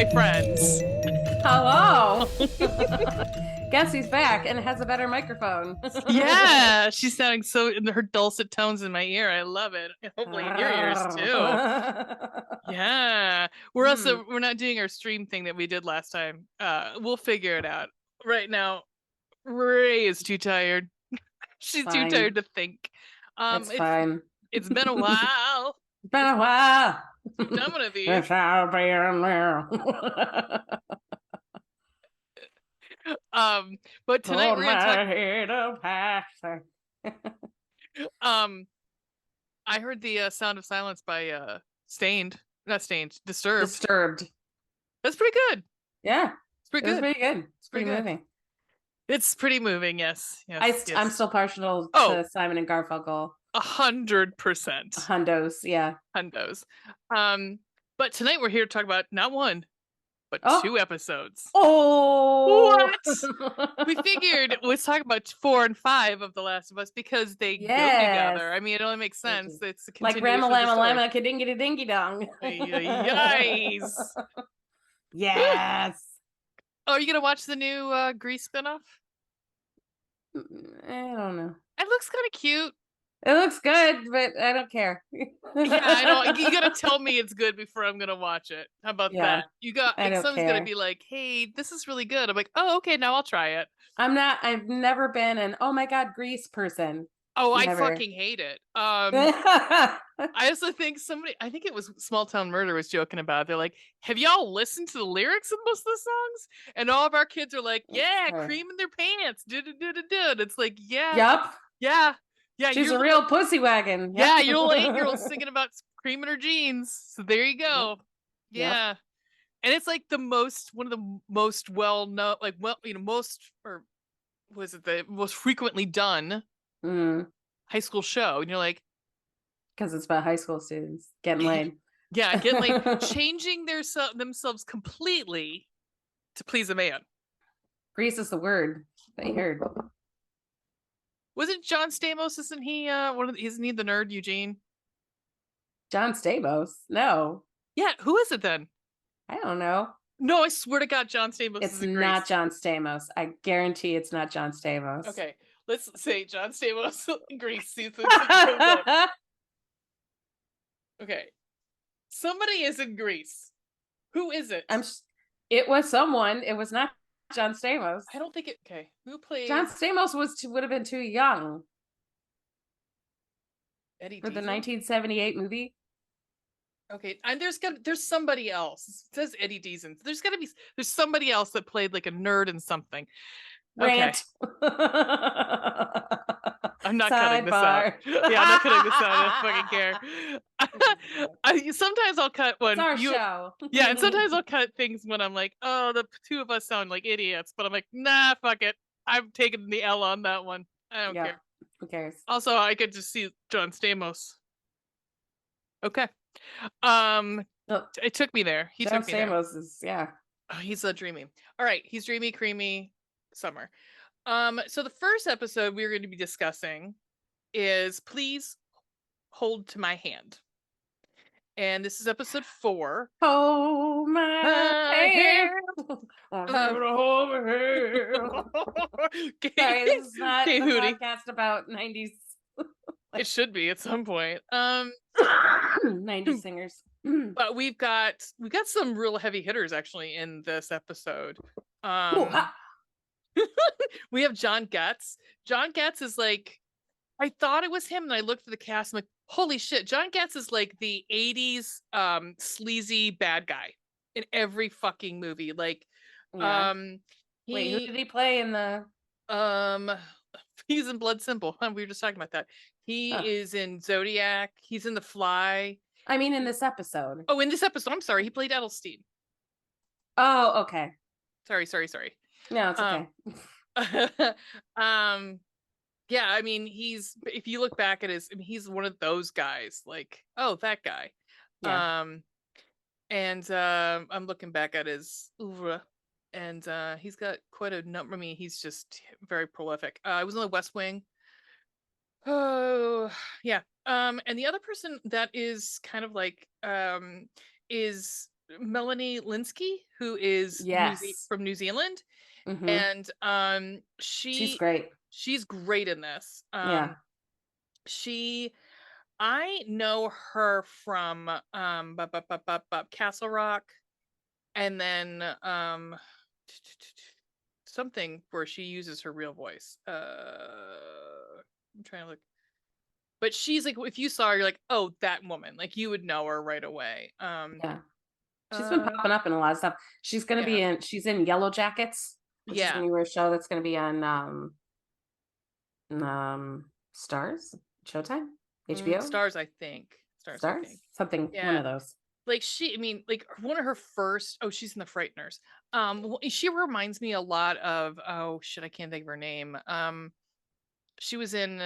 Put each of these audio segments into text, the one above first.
my friends. Hello. Guess he's back and has a better microphone. Yeah, she's sounding so in her dulcet tones in my ear. I love it. Hopefully in your ears too. Yeah. We're not doing our stream thing that we did last time. We'll figure it out. Right now, Ray is too tired. She's too tired to think. It's fine. It's been a while. It's been a while. We've done one of these. Yes, I'll be in there. But tonight we're gonna talk. I heard the Sound of Silence by Stained. Not Stained, Disturbed. Disturbed. That's pretty good. Yeah. It's pretty good. Pretty good. It's pretty good. moving. It's pretty moving, yes. Yes. I'm still partial to Simon and Garfunkel. 100%. Hundos, yeah. Hundos. But tonight we're here to talk about not one, but 2 episodes. Oh, what? We figured let's talk about 4 and 5 of The Last of Us because they go together. I mean, it only makes sense. It's a like Rama Lama Lama Kadingity Dingy Dong. Yes. Yes. Oh, are you gonna watch the new Grease spinoff? I don't know. It looks kind of cute. It looks good, but I don't care. Yeah, I know. You gotta tell me it's good before I'm gonna watch it. How about that? Someone's gonna be like, "Hey, this is really good." I'm like, "Oh, okay, now I'll try it." I've never been an oh my god Grease person. Oh, never. I fucking hate it. I also think I think it was Small Town Murder was joking about it. They're like, have y'all listened to the lyrics of most of the songs? And all of our kids are like, yeah, cream in their pants. It's like, yeah. Yup. Yeah. Yeah. She's a real pussy wagon. Yep. Yeah, you're a little 8-year-old singing about cream in her jeans. So there you go. Yeah. Yep. And it's like one of the most well-known, most frequently done high school show, and you're like, because it's about high school students getting laid. Yeah, getting laid, changing themselves completely to please a man. Grease is the word that you heard. Wasn't John Stamos? Isn't he isn't he the nerd Eugene? John Stamos? No. Yeah, who is it then? I don't know. No, I swear to God, John Stamos. It's not John Stamos. I guarantee it's not John Stamos. Okay, let's say John Stamos Grease. Okay, somebody is in Grease. Who is it? It was someone. It was not John Stamos. I don't think it. Okay, who plays John Stamos? Would have been too young. Eddie for Diesel? The 1978 movie. Okay, and there's somebody else. It says Eddie Deason. There's somebody else that played like a nerd in something. Rant. Okay. I'm not cutting this out. Yeah, I'm not cutting this out. I don't fucking care. Sometimes I'll cut one. It's our show. Yeah, and sometimes I'll cut things when I'm like, oh, the two of us sound like idiots. But I'm like, nah, fuck it. I'm taking the L on that one. I don't care. Who cares? Also, I could just see John Stamos. Okay. It took me there. John Stamos is he's dreamy. All right, he's dreamy, creamy summer. So the first episode we're going to be discussing is Please Hold to My Hand. And this is episode 4. Hold my hand. Hold my hand. Sorry, this is not a podcast about 90s. It should be at some point. 90s singers. But we've got some real heavy hitters actually in this episode. We have John Getz. John Getz is like, I thought it was him, and I looked at the cast. I'm like, holy shit! John Getz is like the '80s sleazy bad guy in every fucking movie. Like, wait, who did he play in the? He's in Blood Simple. We were just talking about that. He is in Zodiac. He's in The Fly. I mean, in this episode. Oh, in this episode. I'm sorry. He played Edelstein. Oh, okay. Sorry. No, it's okay. Yeah, I mean, if you look back at he's one of those guys, like, oh, that guy. Yeah. I'm looking back at his oeuvre, and he's got quite a number. I mean, he's just very prolific. I was on The West Wing. Oh, yeah. And the other person that is kind of like is Melanie Linsky, who is Yes. from New Zealand, Mm-hmm. and She's great. she's great in this. Yeah. She I know her from Castle Rock, and then something where she uses her real voice. I'm trying to look, but she's like, if you saw her, you're like, oh, that woman, like you would know her right away. Yeah. She's been popping up in a lot of stuff. She's gonna be Yeah, in Yellow Jackets, which is a yeah. newer show that's gonna be on Stars, Showtime, HBO, Stars, I think. Stars, I think. Stars, something, one Yeah. of those. Like I mean, like one of her first, oh, she's in the Frighteners. She reminds me a lot of, oh shit, I can't think of her name. She was in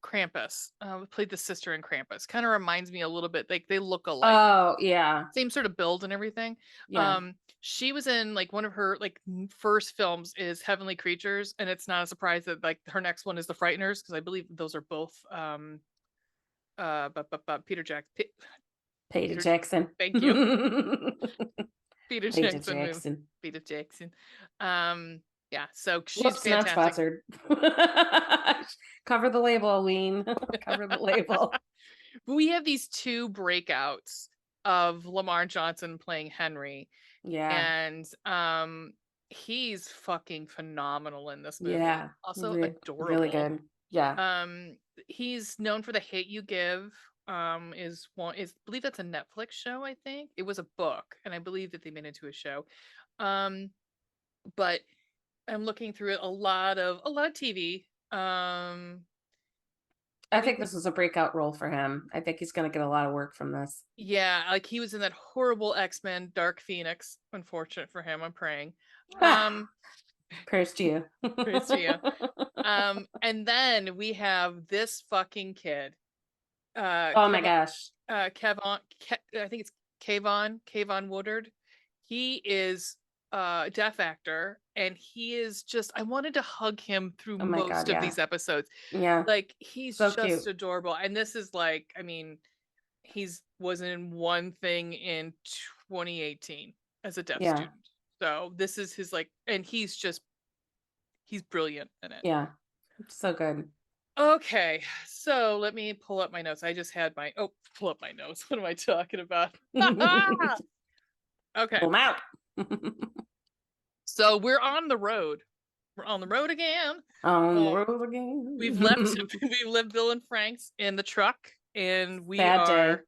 Krampus. Played the sister in Krampus. Kind of reminds me a little bit, like they look alike. Oh yeah, Same sort of build and everything. yeah. She was in like one of her like first films is Heavenly Creatures, and it's not a surprise that like her next one is The Frighteners, because I believe those are both but Peter Peter Jackson. thank you. Peter Peter Jackson movie. Jackson. Peter Jackson. Yeah, so she's Whoops, not fantastic. sponsored. Cover the label, Ween. Cover the label. We have these two breakouts of Lamar Johnson playing Henry. Yeah. And he's fucking phenomenal in this movie. Yeah. Also adorable. Really good. Yeah. He's known for The Hate You Give. Is I believe that's a Netflix show. I think it was a book, and I believe that they made it into a show. But I'm looking through it, a lot of TV. I think this is a breakout role for him. I think he's going to get a lot of work from this. Yeah, like he was in that horrible X-Men Dark Phoenix. Unfortunate for him. I'm praying. Prayers to you. Prayers to you. And then we have this fucking kid. Oh my gosh. I think it's Kayvon Woodard. He is a deaf actor, and he is just, I wanted to hug him through most of these episodes. Yeah. Like he's so just cute. adorable. And this is like, I mean, was in one thing in 2018 as a deaf student. So this is his like, and he's brilliant in it. Yeah. So good. Okay, so let me pull up my notes. I just had pull up my notes. What am I talking about? Okay. Pull them out. So we're on the road. We're on the road again. On the road again. We've left Bill and Frank's in the truck, and we are.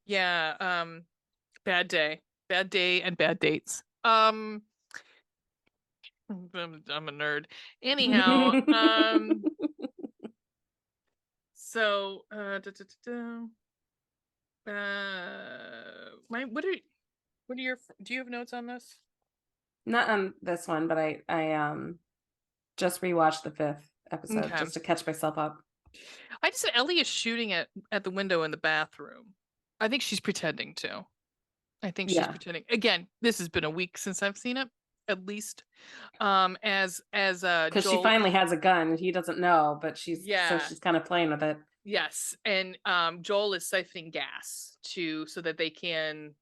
Yeah, bad day and bad dates. I'm a nerd. Anyhow, so do you have notes on this? Not on this one, but I just rewatched the 5th episode just to catch myself up. I just said Ellie is shooting at the window in the bathroom. I think she's pretending to. I think she's pretending. Again, this has been a week since I've seen it, at least. Because she finally has a gun. He doesn't know, but she's kind of playing with it. Yes, and Joel is siphoning gas so that they can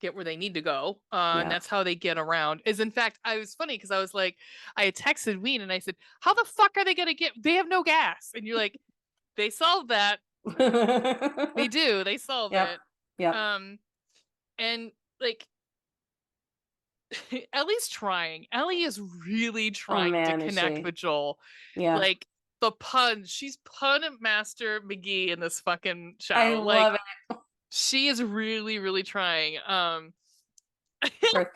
get where they need to go. And that's how they get around. In fact, I was funny because I was like, I had texted Ween and I said, how the fuck are they gonna get? They have no gas. And you're like, they solved that. They do. They solved it. Yeah. And like Ellie's trying. Ellie is really trying to connect with Joel. Yeah. Like the pun. She's pun master McGee in this fucking show. I love it. She is really, really trying. Poor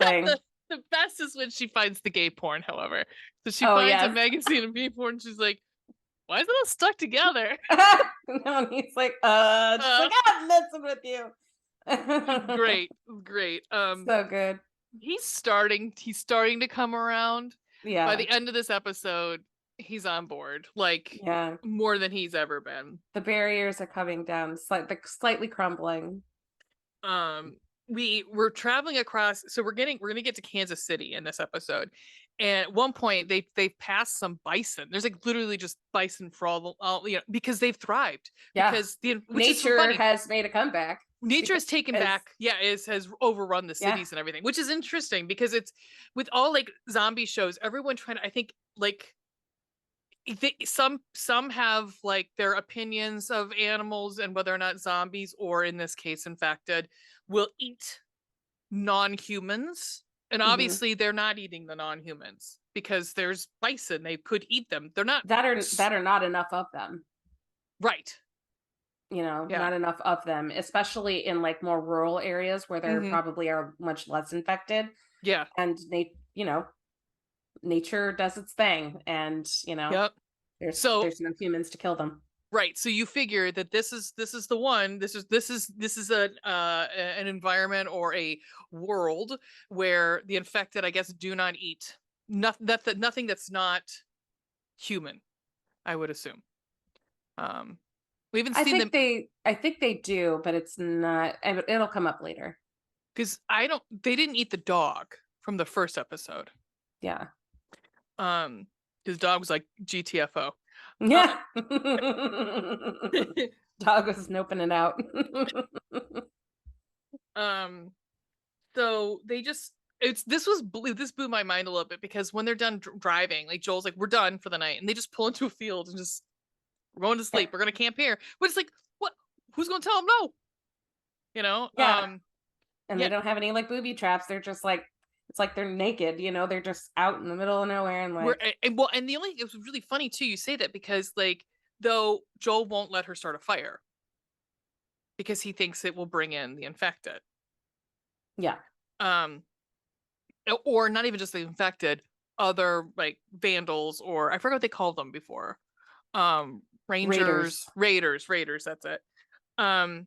thing. The best is when she finds the gay porn, however. So she finds a magazine of gay porn, and she's like, why is it all stuck together? No, and he's like, I'm messing with you. Great. So good. He's starting to come around. Yeah. By the end of this episode, he's on board. Like more than he's ever been. The barriers are coming down, slightly crumbling. We're traveling across, so we're gonna get to Kansas City in this episode. And at one point they pass some bison. There's like literally just bison for all because they've thrived. Yeah. Because nature has made a comeback. nature has taken back, has overrun the cities and everything, which is interesting because it's with all like zombie shows, everyone trying to, I think, like some have like their opinions of animals and whether or not zombies, or in this case infected, will eat non-humans. And obviously they're not eating the non-humans because there's bison, they could eat them. They're not that are not enough of them. Right. Not enough of them, especially in like more rural areas where there probably are much less infected. Yeah. And they, nature does its thing, and there's no humans to kill them. Right. So you figure that this is the one. This is an environment or a world where the infected, I guess, do not eat nothing that's not human, I would assume. We haven't seen them. I think they do, but it's not. It'll come up later. Because they didn't eat the dog from the first episode. Yeah. His dog was like GTFO. Yeah. Dog was noping it out. So they just this blew my mind a little bit, because when they're done driving, like Joel's like, we're done for the night, and they just pull into a field and just, we're going to sleep, we're gonna camp here. But it's like, what? Who's gonna tell them no? And they don't have any like booby traps. They're just like, it's like they're naked, they're just out in the middle of nowhere, and like, and the only, it was really funny too, you say that, because like, though Joel won't let her start a fire because he thinks it will bring in the infected. Yeah. Or not even just the infected, other like vandals, or I forgot what they called them before. Raiders, that's it. The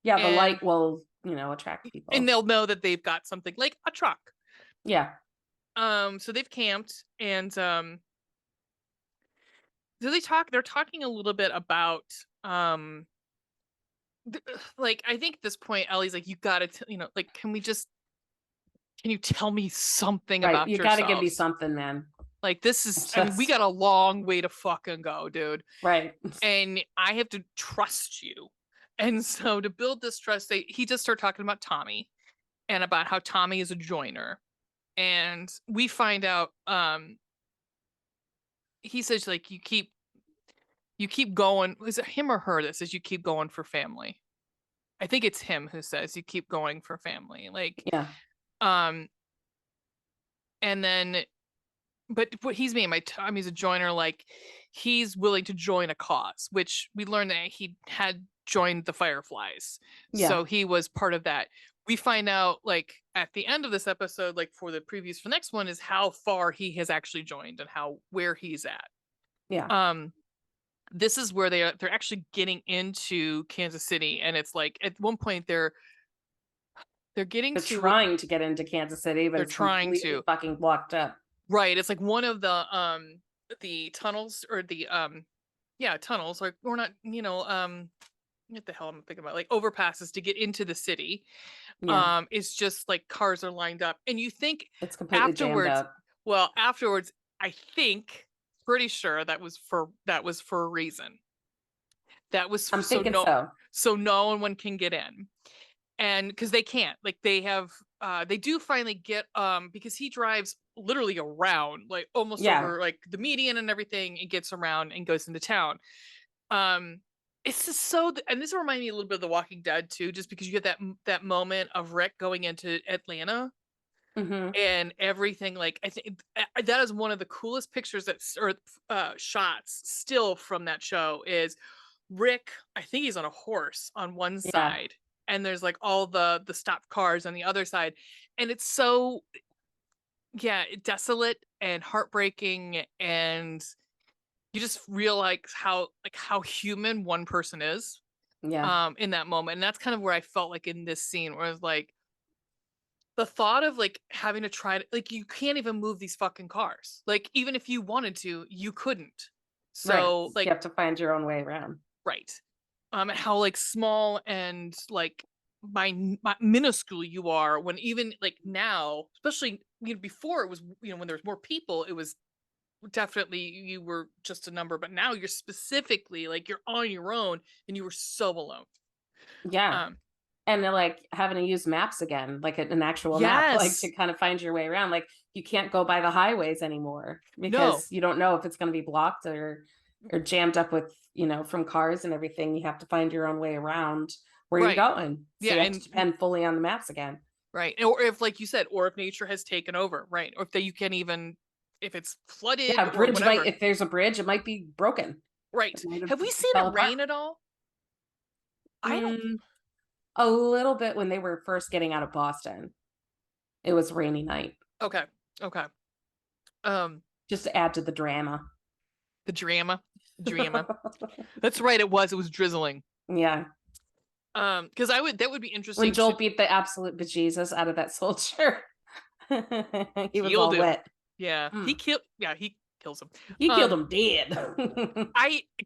light will, attract people. And they'll know that they've got something like a truck. Yeah. So they've camped, and so they're talking a little bit about like, I think at this point Ellie's like, you gotta like, can you tell me something about yourself? You gotta give me something, man. Like, this is, I mean, we got a long way to fucking go, dude. Right. And I have to trust you. And so to build this trust, he just started talking about Tommy, and about how Tommy is a joiner. And we find out, he says, like, you keep going. Is it him or her that says you keep going for family? I think it's him who says you keep going for family. Like, yeah. And then, but what he's mean by Tommy's a joiner, like, he's willing to join a cause, which we learned that he had joined the Fireflies. Yeah. So he was part of that. We find out, like, at the end of this episode, like for the previews for the next one, is how far he has actually joined and where he's at. Yeah. This is where they're actually getting into Kansas City, and it's like at one point they're trying to get into Kansas City, but they're trying to fucking blocked up. Right. It's like one of the tunnels, or the tunnels, or not, what the hell am I thinking about? Like overpasses to get into the city. Yeah. It's just like cars are lined up, and you think it's completely afterwards. Jammed up. Well, afterwards, I think, pretty sure that was for a reason. That was I'm thinking so no one can get in, and because they can't, like, they have they do finally get because he drives literally around, like almost over like the median and everything, and gets around and goes into town. It's just so, and this reminds me a little bit of The Walking Dead too, just because you get that moment of Rick going into Atlanta. Mm-hmm. And everything, like, I think that is one of the coolest pictures shots still from that show, is Rick, I think he's on a horse on one side, and there's like all the stopped cars on the other side, and it's so desolate and heartbreaking, and you just realize how human one person is in that moment. And that's kind of where I felt like in this scene, where it's like the thought of like having to try to, like, you can't even move these fucking cars. Like, even if you wanted to, you couldn't. So like, you have to find your own way around. Right. How like small and like minuscule you are, when even like now, especially, before it was, when there was more people, it was definitely, you were just a number, but now you're specifically like, you're on your own, and you were so alone. And they're like having to use maps again, like an actual map, like Yes. to kind of find your way around. Like you can't go by the highways anymore No. because you don't know if it's going to be blocked or jammed up with, from cars and everything. You have to find your own way around where you're Right. going. So Yeah, you have to and depend fully on the maps again. right. Or if, like you said, or if nature has taken over, right? Or if you can even, if it's flooded Yeah, a or bridge whatever. if there's a bridge, it might be broken. Right. Have we seen fell it apart. rain at all? I don't. A little bit when they were first getting out of Boston. It was rainy night. Okay. Okay. Just to add to the drama. The drama. That's right. It was drizzling. Yeah. Because that would be interesting. When Joel beat the absolute bejesus out of that soldier. He was all wet. Yeah. He kills him. He killed him dead.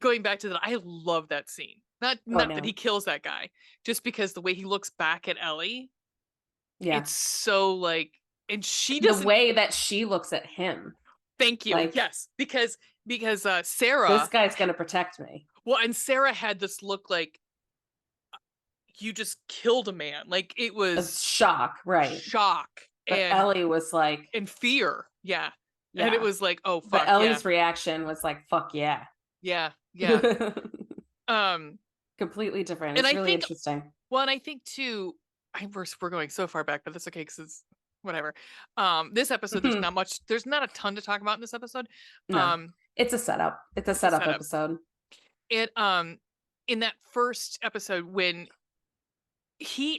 Going back to that, I love that scene. Not that he kills that guy, just because the way he looks back at Ellie. Yeah. It's so like, and she doesn't. The way that she looks at him. Thank you. Like, yes, because Sarah. This guy's gonna protect me. Well, and Sarah had this look like you just killed a man. Like it was shock, right? Shock. But Ellie was like in fear. Yeah. And it was like, oh fuck. But Ellie's reaction was like, fuck yeah. Yeah. Completely different. It's really interesting. Well, and I think too, we're going so far back, but that's okay because it's whatever. This episode, there's not a ton to talk about in this episode. No. It's a setup. It's a setup episode. It in that first episode when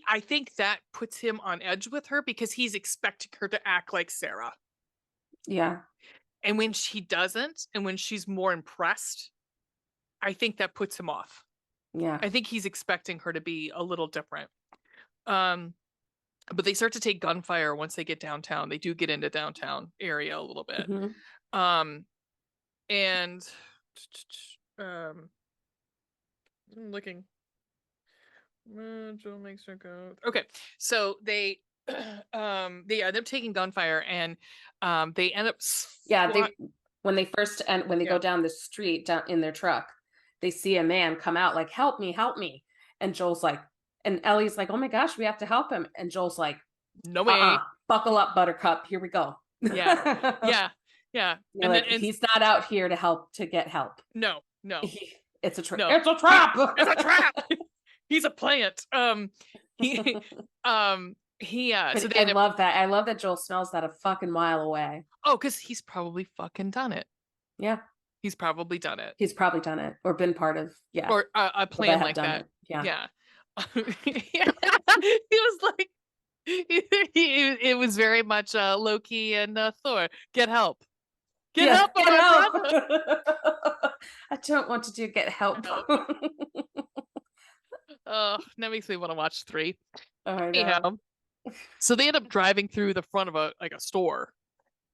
I think that puts him on edge with her because he's expecting her to act like Sarah. Yeah. And when she doesn't, and when she's more impressed, I think that puts him off. Yeah. I think he's expecting her to be a little different. But they start to take gunfire once they get downtown. They do get into downtown area a little bit. Mm-hmm. And I'm looking. Joel makes her go. Okay, so they end up taking gunfire, and they end up when they go down the street down in their truck, they see a man come out like, help me, and Joel's like, and Ellie's like, oh my gosh, we have to help him, and Joel's like, no way, buckle up, Buttercup, here we go. Yeah. And like, he's not out here to get help. No. It's a trap. No. It's a trap. It's a trap. He's a plant. So I love that. I love that Joel smells that a fucking mile away. Oh, because he's probably fucking done it. Yeah. He's probably done it. Or been part of, or a plan like that. Yeah. He was like, it was very much Loki and Thor. Get help. Get help. I don't want to get help. Oh, that makes me want to watch 3. Anyhow, so they end up driving through the front of a store,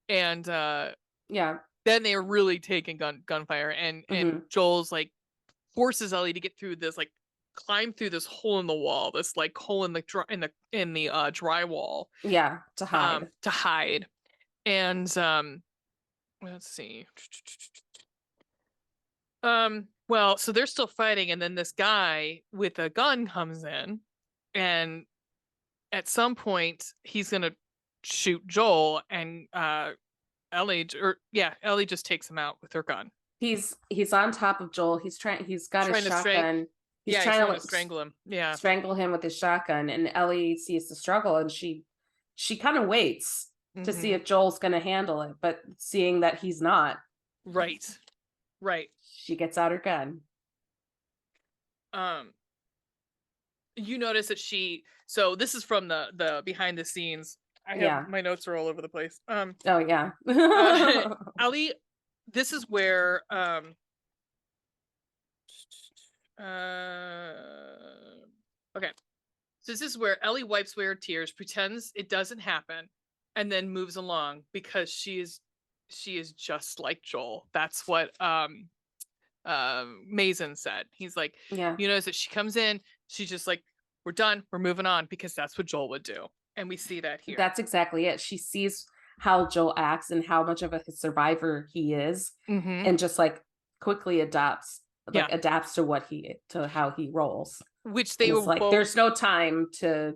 and then they're really taking gunfire, and Joel's like forces Ellie to get through this, like climb through this hole in the wall, this like hole in the drywall. Yeah, to hide. And let's see. Well, so they're still fighting, and then this guy with a gun comes in, and at some point he's gonna shoot Joel, and Ellie just takes him out with her gun. He's on top of Joel. He's got his shotgun. He's trying to strangle him. Yeah. Strangle him with his shotgun, and Ellie sees the struggle, and she kind of waits to see if Joel's going to handle it, but seeing that he's not. Right. She gets out her gun. You notice that so this is from the behind the scenes. I have my notes are all over the place. Oh yeah. Ellie, this is where okay. So this is where Ellie wipes away her tears, pretends it doesn't happen, and then moves along because she is just like Joel. That's what Mason said. He's like, you notice that she comes in, she's just like, we're done, we're moving on, because that's what Joel would do. And we see that here. That's exactly it. She sees how Joel acts and how much of a survivor he is, and just like quickly adapts to how he rolls. which they And were it's like, both there's no time to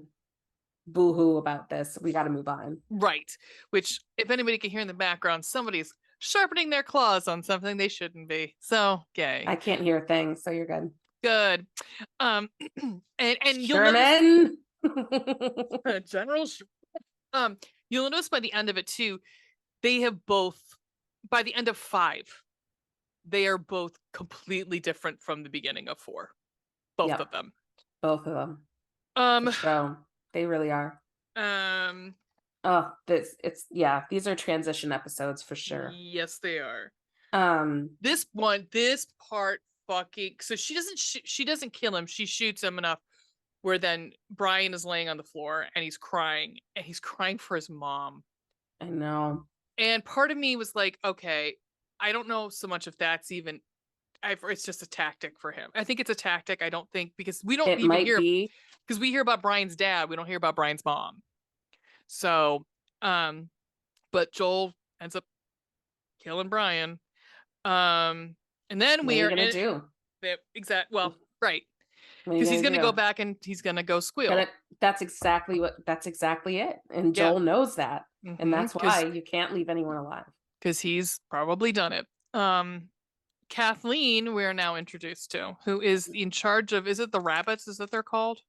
boo-hoo about this. We got to move on. right. Which, if anybody can hear in the background, somebody's sharpening their claws on something they shouldn't be. So, yay. I can't hear things, so you're good. Good. And you'll Sherman. notice General you'll notice by the end of it too, they have both, by the end of 5, they are both completely different from the beginning of 4. Both of them. Both of them. For sure. They really are. These are transition episodes for sure. Yes, they are. This part fucking, so she doesn't kill him, she shoots him enough where then Brian is laying on the floor and he's crying for his mom. I know. And part of me was like, okay, I don't know so much if that's even, it's just a tactic for him. I think it's a tactic. I don't think, because we don't even hear, because we hear about Brian's dad, we don't hear about Brian's mom. So, but Joel ends up killing Brian. And then we are gonna do right, because he's gonna go back and he's gonna go squeal. That's exactly it. And Joel knows that, and that's why you can't leave anyone alive, because he's probably done it. Kathleen, we're now introduced to, who is in charge of, is it the rabbits? Is that they're called?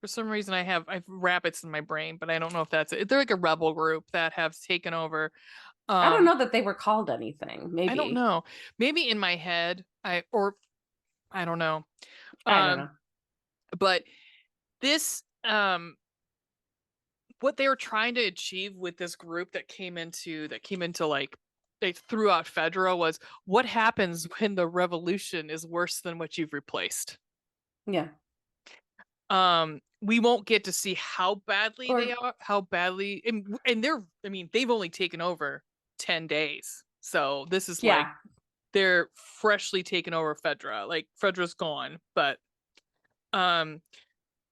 For some reason, I have rabbits in my brain, but I don't know if that's it. They're like a rebel group that have taken over. I don't know that they were called anything. Maybe. I don't know. Maybe in my head, I don't know. I don't know. But this, what they were trying to achieve with this group that came into like, they threw out Fedra was, what happens when the revolution is worse than what you've replaced? Yeah. We won't get to see how badly and they've only taken over 10 days. So this is like, they're freshly taken over Fedra. Like, Fedra's gone, but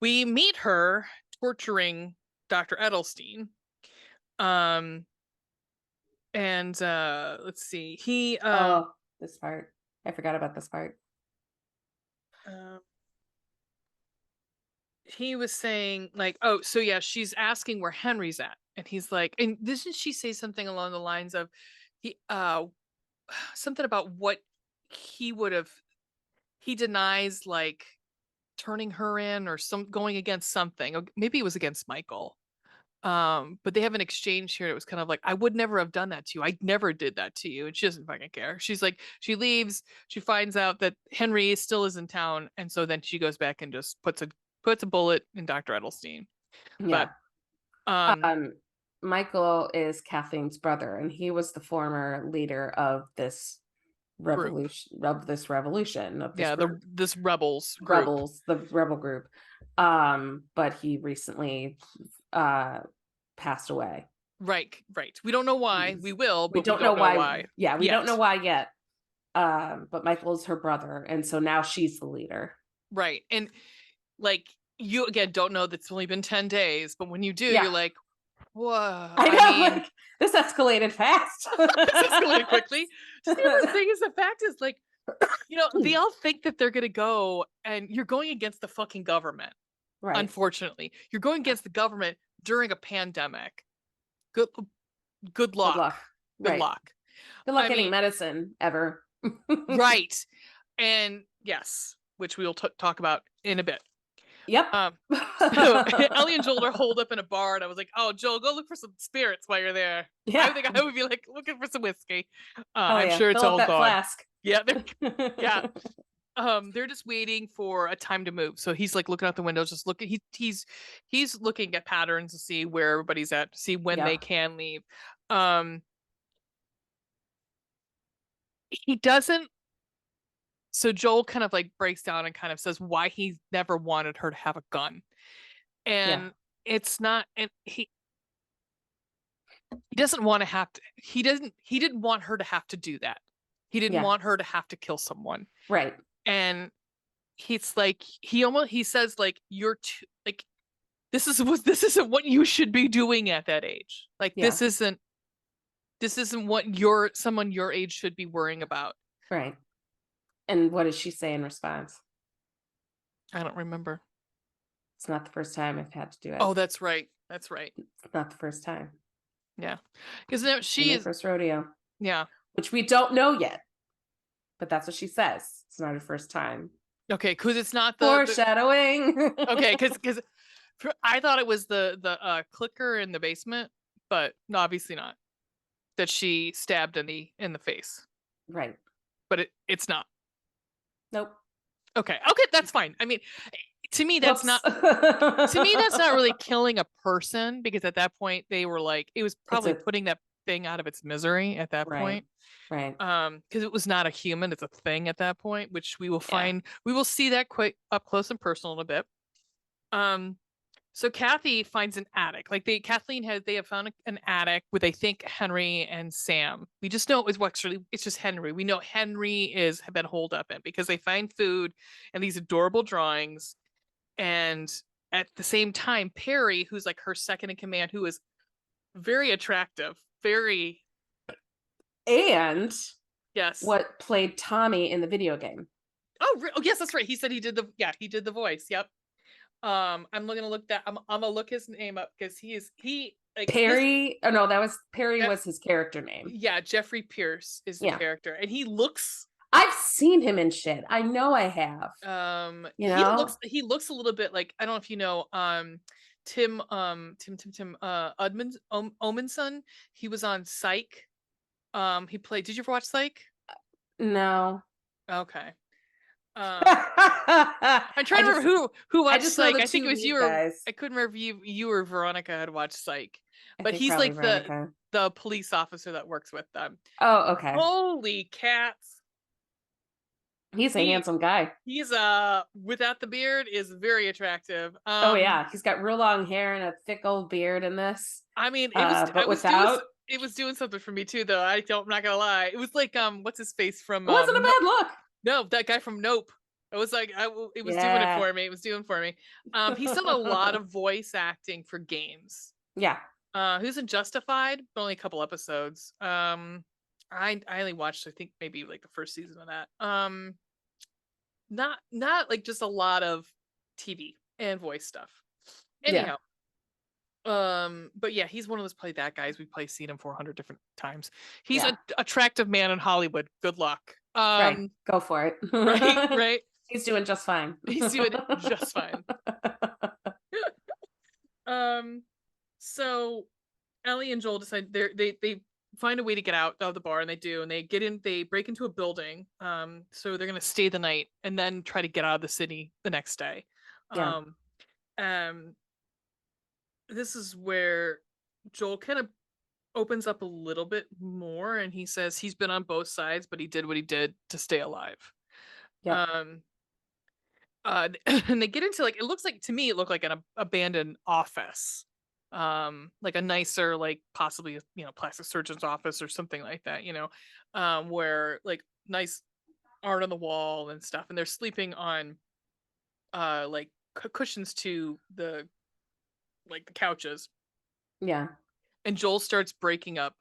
we meet her torturing Dr. Edelstein. And let's see, he this part, I forgot about this part. He was saying like, oh, so yeah, she's asking where Henry's at, and he's like, and doesn't she say something along the lines of something about what he denies, like turning her in or going against something, or maybe it was against Michael. But they have an exchange here. It was kind of like, I would never have done that to you. I never did that to you. And she doesn't fucking care. She's like, she leaves, she finds out that Henry still is in town, and so then she goes back and just puts a bullet in Dr. Edelstein. Yeah. But Michael is Kathleen's brother, and he was the former leader of this revolution, this rebels group. The rebel group. But he recently passed away. Right. We don't know why. We will, but we don't know why. Yeah, we don't know why yet. But Michael is her brother, and so now she's the leader. Right. And like, you again don't know that it's only been 10 days, but when you do, you're like, whoa. I mean, like, this escalated fast. This escalated quickly. The thing is, the fact is, like, they all think that they're gonna go, and you're going against the fucking government. Right. Unfortunately, you're going against the government during a pandemic. Good luck. Good luck. Good luck getting medicine ever. Right. And yes, which we will talk about in a bit. Yep. So Ellie and Joel are holed up in a bar, and I was like, "Oh, Joel, go look for some spirits while you're there." Yeah. I think I would be like looking for some whiskey. I'm sure it's all gone. Flask. Yeah. Yeah. They're just waiting for a time to move. So he's like looking out the window, just looking. He's looking at patterns to see where everybody's at, to see when they can leave. He doesn't. So Joel kind of like breaks down and kind of says why he never wanted her to have a gun, and it's not. And he doesn't want to have to. He didn't want her to have to do that. He didn't want her to have to kill someone. Right. And he's like, he says like, you're too, like, this isn't what you should be doing at that age. Like, this isn't what someone your age should be worrying about. Right. And what does she say in response? I don't remember. It's not the first time I've had to do it. Oh, that's right. That's right. It's not the first time. Yeah. Because she is first rodeo. Yeah. Which we don't know yet. But that's what she says. It's not her first time. Okay, because it's not foreshadowing. Okay, because I thought it was the clicker in the basement, but no, obviously not. That she stabbed in the face. Right. But it's not. Nope. Okay, that's fine. I mean, to me that's Whoops. not really killing a person, because at that point they were like, it was probably putting that thing out of its misery at that point. Right. Because it was not a human, it's a thing at that point, which we will see that quite up close and personal in a bit. So Kathy finds an attic. Like they have found an attic with, I think, Henry and Sam. We just know it's just Henry. We know Henry have been holed up in, because they find food and these adorable drawings. And at the same time, Perry, who's like her second in command, who is very attractive, and yes, what played Tommy in the video game. Oh yes, that's right. He said he did the voice. Yep. I'm gonna look his name up, because he like Perry. Oh no, that was Perry was his character name. Yeah, Jeffrey Pierce is the character, and he looks. I've seen him in shit. I know I have. He looks a little bit like, I don't know if you know Tim Udmans Omenson. He was on Psych. He played. Did you ever watch Psych? No. Okay. I'm trying to remember who watched Psych. I think it was you or I couldn't remember if you or Veronica had watched Psych. But he's like the police officer that works with them. Oh, okay. Holy cats. He's a handsome guy. He's without the beard is very attractive. Oh yeah, he's got real long hair and a thick old beard in this. I mean, it was doing something for me too, though. I'm not gonna lie. It was like what's his face from? It wasn't a bad look. No, that guy from Nope. It was like it was doing it for me. It was doing for me. He's done a lot of voice acting for games. Yeah. He was in Justified, but only a couple episodes. I only watched, I think, maybe like the first season of that. Not like just a lot of TV and voice stuff. Anyhow. But yeah, he's one of those play that guys. We play seen him 400 different times. He's an attractive man in Hollywood. Good luck. Right. Go for it. right. He's doing just fine. He's doing just fine. So Ellie and Joel decide they find a way to get out of the bar, and they do, and they break into a building. So they're gonna stay the night and then try to get out of the city the next day. This is where Joel kind of opens up a little bit more, and he says he's been on both sides, but he did what he did to stay alive. And they get into, like, it looks like, to me, it looked like an abandoned office, like a nicer, like possibly, plastic surgeon's office or something like that, where like nice art on the wall and stuff, and they're sleeping on like cushions to the couches. And Joel starts breaking up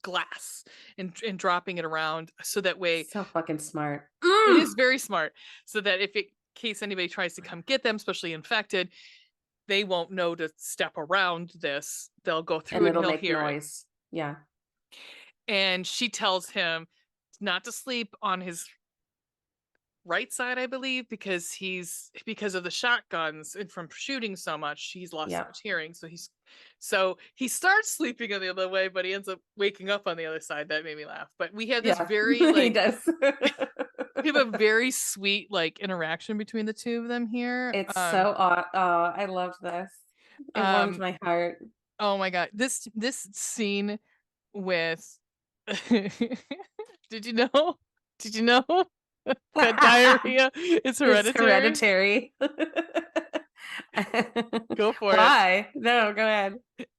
glass and dropping it around, so that way, so fucking smart. It is very smart, so that if in case anybody tries to come get them, especially infected, they won't know to step around this. They'll go through and it'll make noise. And she tells him not to sleep on his right side, I believe, because of the shotguns and from shooting so much, he's lost so much hearing. So he starts sleeping on the other way, but he ends up waking up on the other side. That made me laugh. But we have this very he does. we have a very sweet interaction between the two of them here. It's so I loved this. It warmed my heart. Oh my god, this scene with did you know that diarrhea is hereditary? Go for it. Why? No, go ahead.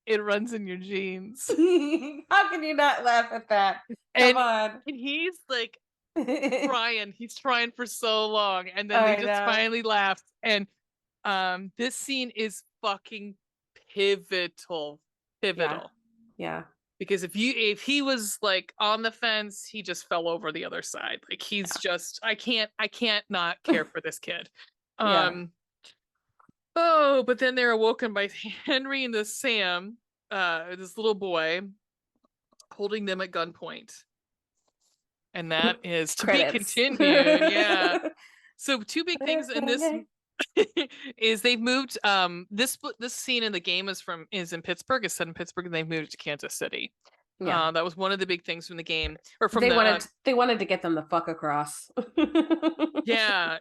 It runs in your genes. How can you not laugh at that? Come on. And he's like trying. He's trying for so long, and then they just finally laughed. And this scene is fucking pivotal. Yeah. Because if he was like on the fence, he just fell over the other side. Like he's just, I can't not care for this kid. Um, oh, but then they're awoken by Henry and this Sam, this little boy, holding them at gunpoint. And that is to be continued. Yeah. So two big things in this is they've moved this scene in the game is in Pittsburgh, is set in Pittsburgh, and they've moved to Kansas City. Yeah. That was one of the big things from the game, or from they wanted to get them the fuck across. yeah,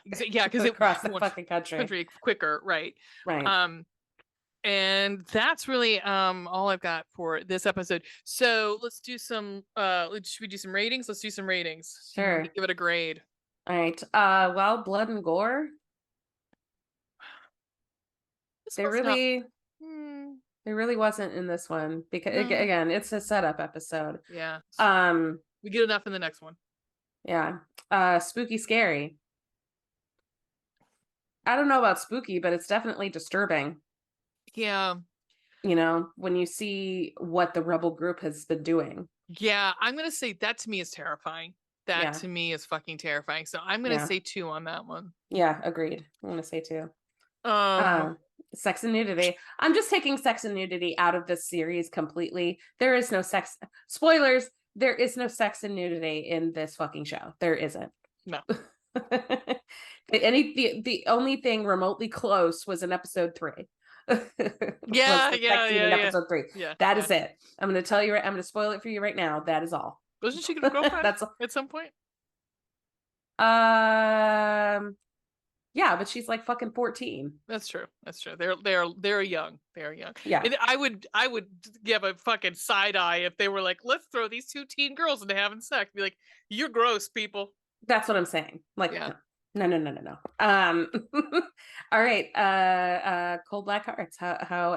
because across the fucking country quicker, right? And that's really all I've got for this episode. So let's do some should we do some ratings? Let's do some ratings. Sure. Give it a grade. All right. Well, blood and gore. There really wasn't in this one, because again, it's a setup episode. Yeah. We get enough in the next one. Yeah. Spooky scary. I don't know about spooky, but it's definitely disturbing. Yeah. You know, when you see what the rebel group has been doing. Yeah, I'm gonna say that to me is terrifying. That to me is fucking terrifying. So I'm gonna say 2 on that one. Yeah, agreed. I'm gonna say 2. Sex and nudity. I'm just taking sex and nudity out of this series completely. There is no sex. Spoilers. There is no sex and nudity in this fucking show. There isn't. No. The only thing remotely close was in episode 3. Yeah. Episode 3. Yeah, that is it. I'm going to tell you. I'm going to spoil it for you right now. That is all. Wasn't she going to go at some point? Yeah, but she's like fucking 14. That's true. They're young. They're young. Yeah. And I would give a fucking side eye if they were like, let's throw these 2 teen girls into having sex. Be like, you're gross, people. That's what I'm saying. Like, no. All right. Cold Black Hearts. How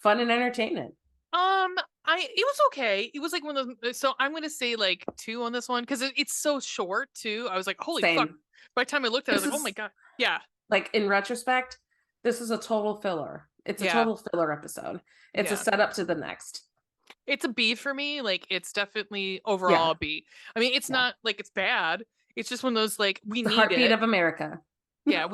fun and entertainment. It was okay. It was like one of those. So I'm gonna say like 2 on this one because it's so short too. I was like, holy fuck. By the time I looked at it, I was like, oh my god. Yeah. Like, in retrospect, this is a total filler. It's a total filler episode. It's a setup to the next. It's a B for me. Like, it's definitely overall a B. I mean, it's not like it's bad. It's just one of those, like, we need heartbeat of America. Yeah,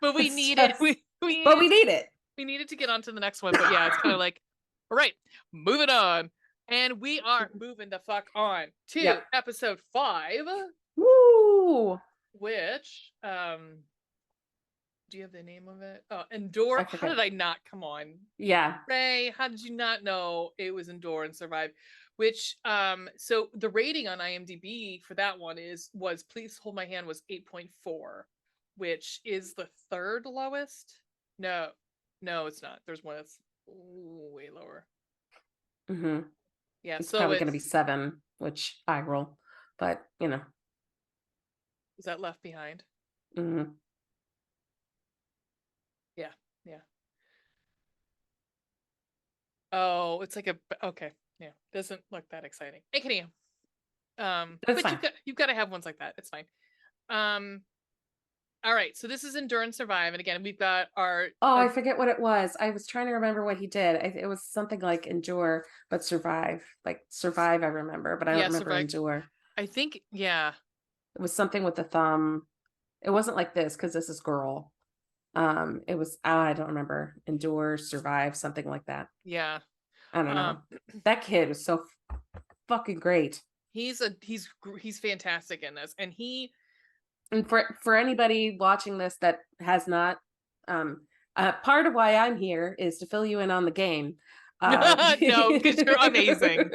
but we need it. We need it. We needed to get on to the next one. But yeah, it's kind of like, all right, moving on. And we are moving the fuck on to episode 5. Woo! Which, do you have the name of it? Oh, Endure. How did I not? Come on. Yeah. Ray, how did you not know it was Endure and Survive? Which, so the rating on IMDb for that one was Please Hold My Hand was 8.4, which is the 3rd lowest. No, it's not. There's one that's way lower. Mm-hmm. Yeah, it's probably going to be 7, which I roll, but you know. Is that Left Behind? Mm-hmm. Yeah. Oh, it's like okay. Yeah, doesn't look that exciting. It can. But fine. You've got to have ones like that. It's fine. All right, so this is Endure and Survive, and again, we've got our. Oh, I forget what it was. I was trying to remember what he did. It was something like Endure, but Survive. Like Survive, I remember, but I don't remember Endure. I think, yeah. It was something with the thumb. It wasn't like this because this is girl. It was I don't remember. Endure, Survive, something like that. Yeah. I don't know. That kid was so fucking great. He's fantastic in this, and And for anybody watching this that has not, part of why I'm here is to fill you in on the game. No, because you're amazing.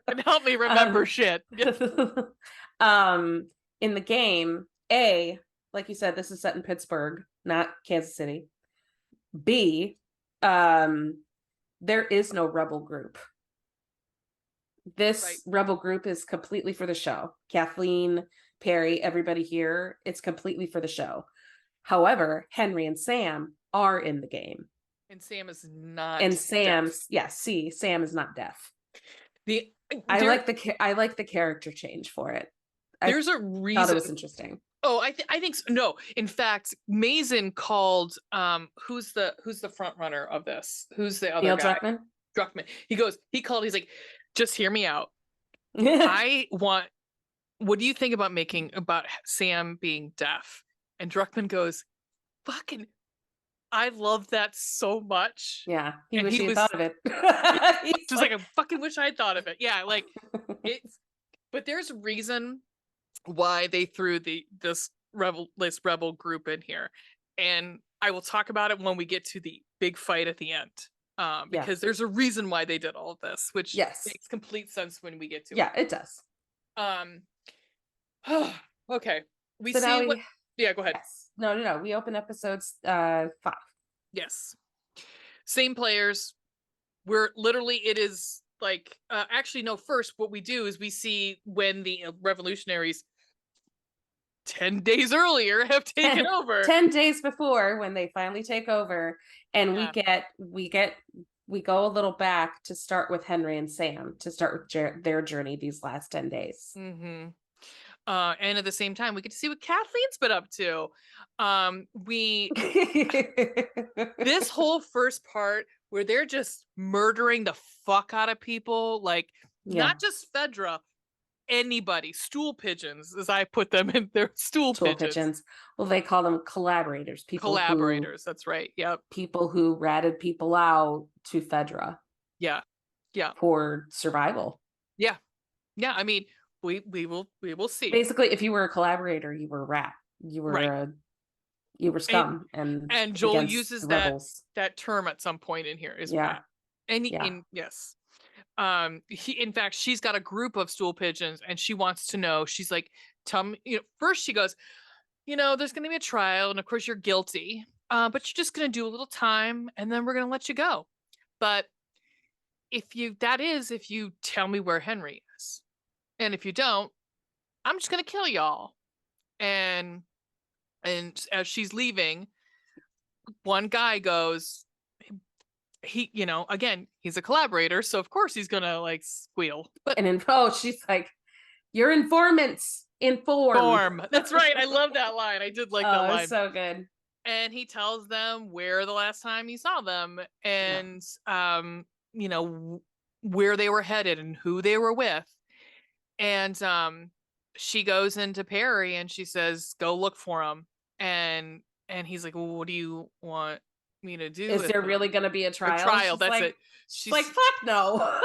And help me remember shit. In the game, A, like you said, this is set in Pittsburgh, not Kansas City. B, there is no rebel group. This rebel group is completely for the show. Kathleen, Perry, everybody here, it's completely for the show. However, Henry and Sam are in the game. And Sam is not. And Sam's deaf. Sam is not deaf. I like the character change for it. There's a reason. Thought it was interesting. Oh, I think so. No, in fact, Mason called who's the front runner of this? Who's the other guy? Neil Druckmann. He called, he's like, just hear me out. I want what do you think about Sam being deaf? And Druckmann goes, fucking, I love that so much. Yeah, he And wish he had thought of it. Just like, I fucking wish I had thought of it. Yeah, like it's, but there's a reason why they threw this rebel group in here, and I will talk about it when we get to the big fight at the end. Because there's a reason why they did all of this, which makes complete sense when we get to it. Yeah, it does. Okay. We so see what. Yeah, go ahead. Yes. No. We open episodes 5. Yes. Same players. We're literally, it is like, actually, no, first, what we do is we see when the revolutionaries 10 days earlier have taken over. 10 days before when they finally take over. And we go a little back to start with Henry and Sam, to start with their journey these last 10 days. Mm-hmm. And at the same time, we get to see what Kathleen's been up to. This whole first part where they're just murdering the fuck out of people, like not just Fedra, anybody, stool pigeons, as I put them in their stool pigeons. Well, they call them collaborators. That's right. Yep. People who ratted people out to Fedra. Yeah. For survival. Yeah. I mean, we will see. Basically, if you were a collaborator, you were a rat. You were you were scum. And Joel uses that term at some point in here is rat. And yes. In fact, she's got a group of stool pigeons and she wants to know. She's like, tell me, first she goes, there's going to be a trial and of course you're guilty, but you're just going to do a little time and then we're going to let you go. But if you tell me where Henry is, and if you don't, I'm just going to kill y'all. And as she's leaving, one guy goes, he, again, he's a collaborator, so of course he's gonna like squeal. But she's like, "Your informants inform." That's right. I love that line. I did like that line. It's so good. And he tells them where the last time he saw them, and where they were headed and who they were with. And she goes into Perry and she says, "Go look for him." And he's like, "Well, what do you want me to do? Is there really going to be a trial?" That's like, it. She's like, "Fuck no."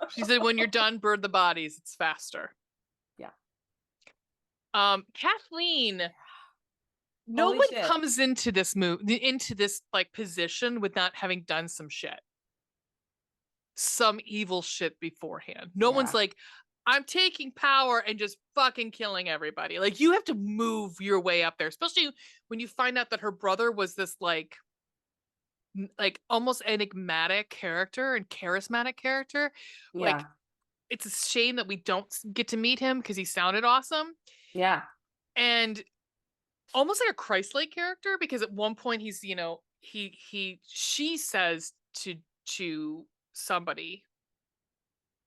She said, "When you're done, bird the bodies. It's faster." Yeah. Kathleen. No one comes into this like position with not having done some evil shit beforehand. No one's like, I'm taking power and just fucking killing everybody. Like, you have to move your way up there, especially when you find out that her brother was this like almost enigmatic character and charismatic character. Yeah. Like, it's a shame that we don't get to meet him because he sounded awesome. Yeah. And almost like a Christ-like character, because at one point he's, she says to somebody,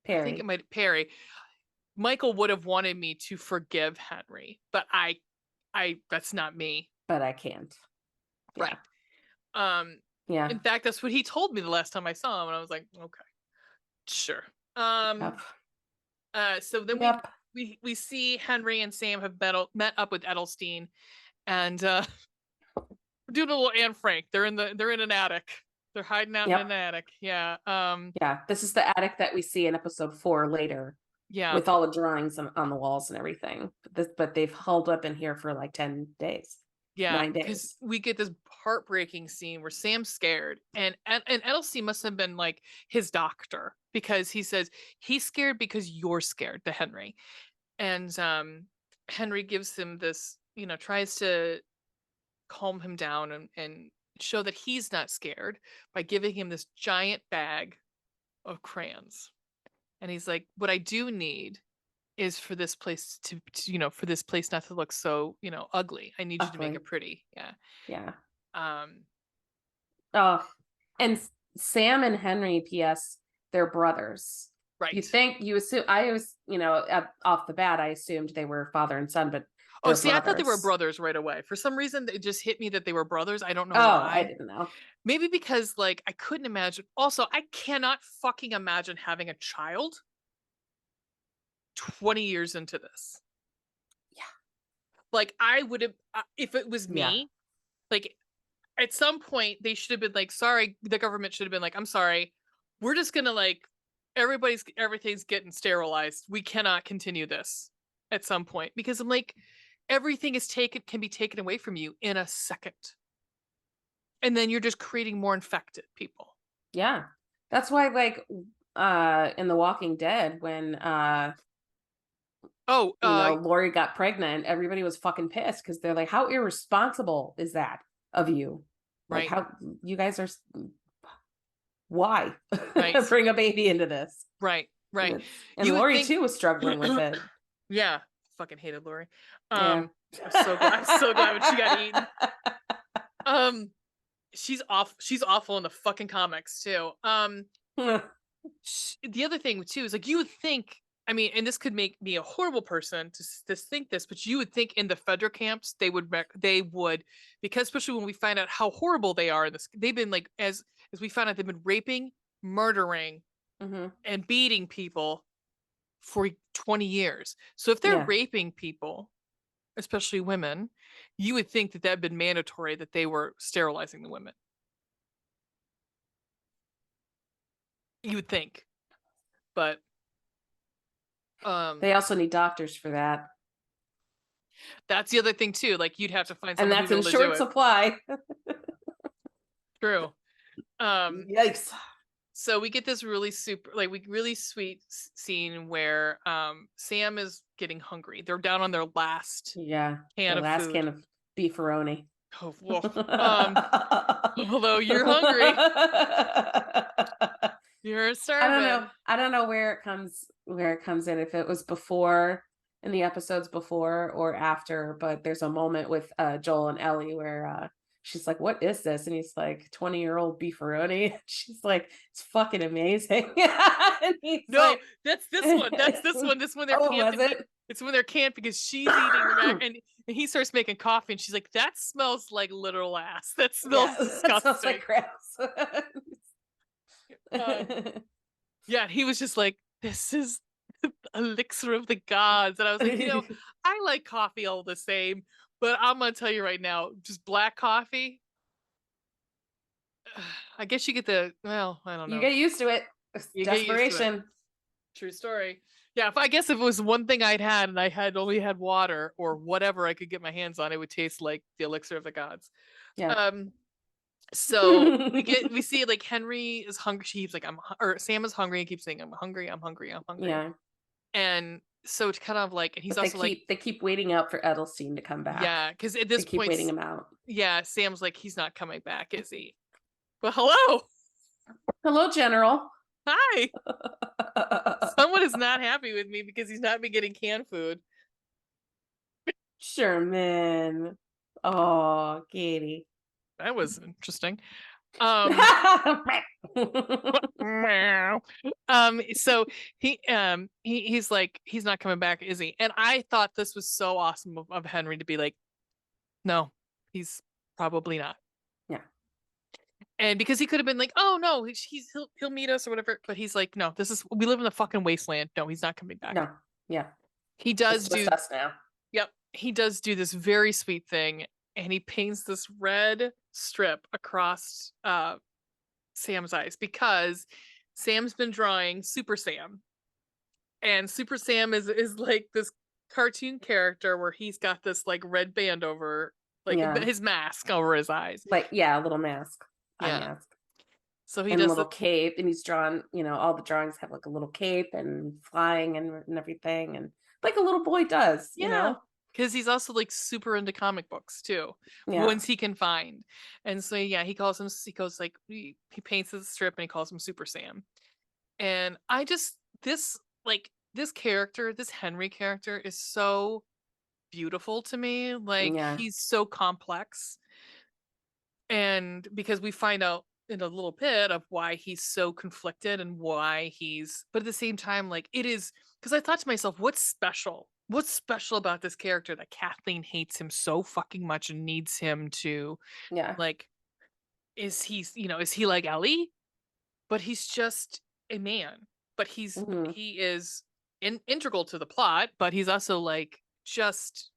Perry. I think it might Perry, Michael would have wanted me to forgive Henry, but I that's not me. But I can't. Right. Yeah. In fact, that's what he told me the last time I saw him, and I was like, okay, sure. So then we see Henry and Sam have met up with Edelstein, and we're doing a little Anne Frank. They're in an attic. They're hiding out in an attic. Yeah. This is the attic that we see in episode 4 later. Yeah. With all the drawings on the walls and everything. But they've holed up in here for like 10 days. Yeah. 9 days. Because we get this heartbreaking scene where Sam's scared, and Edelstein must have been like his doctor, because he says he's scared because you're scared to Henry. And Henry gives him this, tries to calm him down and show that he's not scared by giving him this giant bag of crayons. And he's like, what I do need is for this place to for this place not to look so, ugly. I need you to make it pretty. Yeah. And Sam and Henry, P.S., they're brothers. Right. You assume, I was, off the bat, I assumed they were father and son, but I thought they were brothers right away. For some reason, it just hit me that they were brothers. I don't know why. I didn't know. Maybe because, like, I couldn't imagine. Also, I cannot fucking imagine having a child. 20 years into this. Yeah. Like, I would have, if it was me, like, at some point, they should have been like, sorry, the government should have been like, I'm sorry, we're just gonna, like, everything's getting sterilized. We cannot continue this at some point. Because I'm like, everything can be taken away from you in a second. And then you're just creating more infected people. Yeah. That's why, like, in The Walking Dead, when Lori got pregnant, everybody was fucking pissed because they're like, how irresponsible is that of you? Like, right. how you guys are, why Right. bring a baby into this? Right. And Lori too was struggling with it. Yeah. Fucking hated Lori. Yeah. I'm so glad when she got eaten. She's awful in the fucking comics too. The other thing too is, like, you would think, I mean, and this could make me a horrible person to think this, but you would think in the Fedra camps they would, because especially when we find out how horrible they are in this, they've been, like, as we found out, they've been raping, murdering, and beating people for 20 years. So if they're raping people, especially women, you would think that that'd been mandatory, that they were sterilizing the women. You would think. But they also need doctors for that. That's the other thing too. Like, you'd have to find someone, and that's in short supply. True. Yikes. So we get this really sweet scene where Sam is getting hungry. They're down on their last can of beefaroni. Oh, although you're hungry. You're starving. I don't know where it comes in, if it was before, in the episodes before or after, but there's a moment with Joel and Ellie where she's like, what is this? And he's like, 20-year-old beefaroni. She's like, it's fucking amazing. No, that's this one. This one they're camping. Was it? It's when they're camping because she's eating the mac, and he starts making coffee, and she's like, that smells like literal ass. That smells disgusting. That smells like gross. Yeah, he was just like, this is the elixir of the gods. And I was like, I like coffee all the same, but I'm gonna tell you right now, just black coffee, I guess you get I don't know. You get used to it. Desperation. True story. Yeah, if it was one thing I'd had and I had only had water or whatever I could get my hands on, it would taste like the elixir of the gods. Yeah. So we see, like, Henry is hungry. She keeps like, Sam is hungry and keeps saying, I'm hungry. Yeah. And so it's kind of like, and he's also they keep waiting out for Edelstein to come back. Yeah, because at this point, keep waiting him out. Yeah, Sam's like, he's not coming back, is he? Well, hello, General. Hi. Someone is not happy with me because he's not been getting canned food. Sherman. Oh, Katie. That was interesting. So he's like, he's not coming back, is he? And I thought this was so awesome of Henry to be like, no, he's probably not. Yeah. And because he could have been like, oh no, he'll meet us or whatever, but he's like, no, we live in the fucking wasteland. No, he's not coming back. No. Yeah. He does do us now. Yep. He does do this very sweet thing, and he paints this red strip across Sam's eyes because Sam's been drawing Super Sam. And Super Sam is like this cartoon character where he's got this, like, red band over, like, his mask over his eyes. Like, a little mask. Yeah. Mask. So he and does a little cape, and he's drawn, all the drawings have like a little cape and flying and everything, and like a little boy does, because he's also, like, super into comic books too, once he can find. And so he paints the strip and he calls him Super Sam. And I just, this character, this Henry character, is so beautiful to me. Like, he's so complex. And because we find out in a little bit of why he's so conflicted and but at the same time, like, it is, because I thought to myself, what's special about this character that Kathleen hates him so fucking much and needs him to, like, is he like Ellie? But he's just a man, but he is integral to the plot, but he's also like just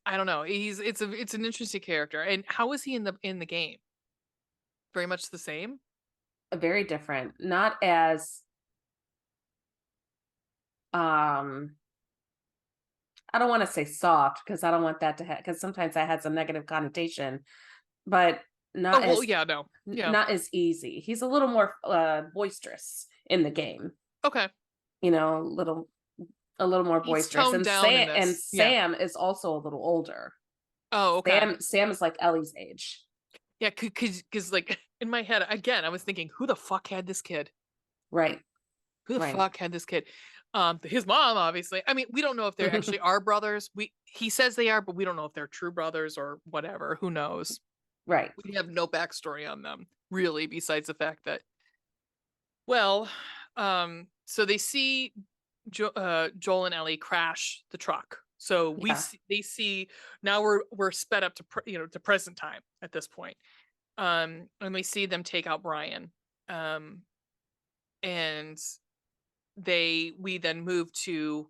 I don't know. It's an interesting character. And how is he in the game? Very much the same. Very different. Not as um I don't want to say soft because I don't want that to because sometimes that has a negative connotation, but Oh not well, as yeah, no, yeah, not as easy. He's a little more boisterous in the game. okay. You know, a little more He's boisterous. toned And down in this. Yeah. Sam is also a little older. Oh, okay. Sam is like Ellie's age. Yeah, because like in my head again, I was thinking, who the fuck had this kid? Right. Who the Right. fuck had this kid? His mom, obviously. I mean, we don't know if they actually are brothers. He says they are, but we don't know if they're true brothers or whatever. Who knows? Right. We have no backstory on them, really, besides the fact that, well, so they see Joel and Ellie crash the truck. So they see now we're sped up to to present time at this point. And we see them take out Brian. And we then move to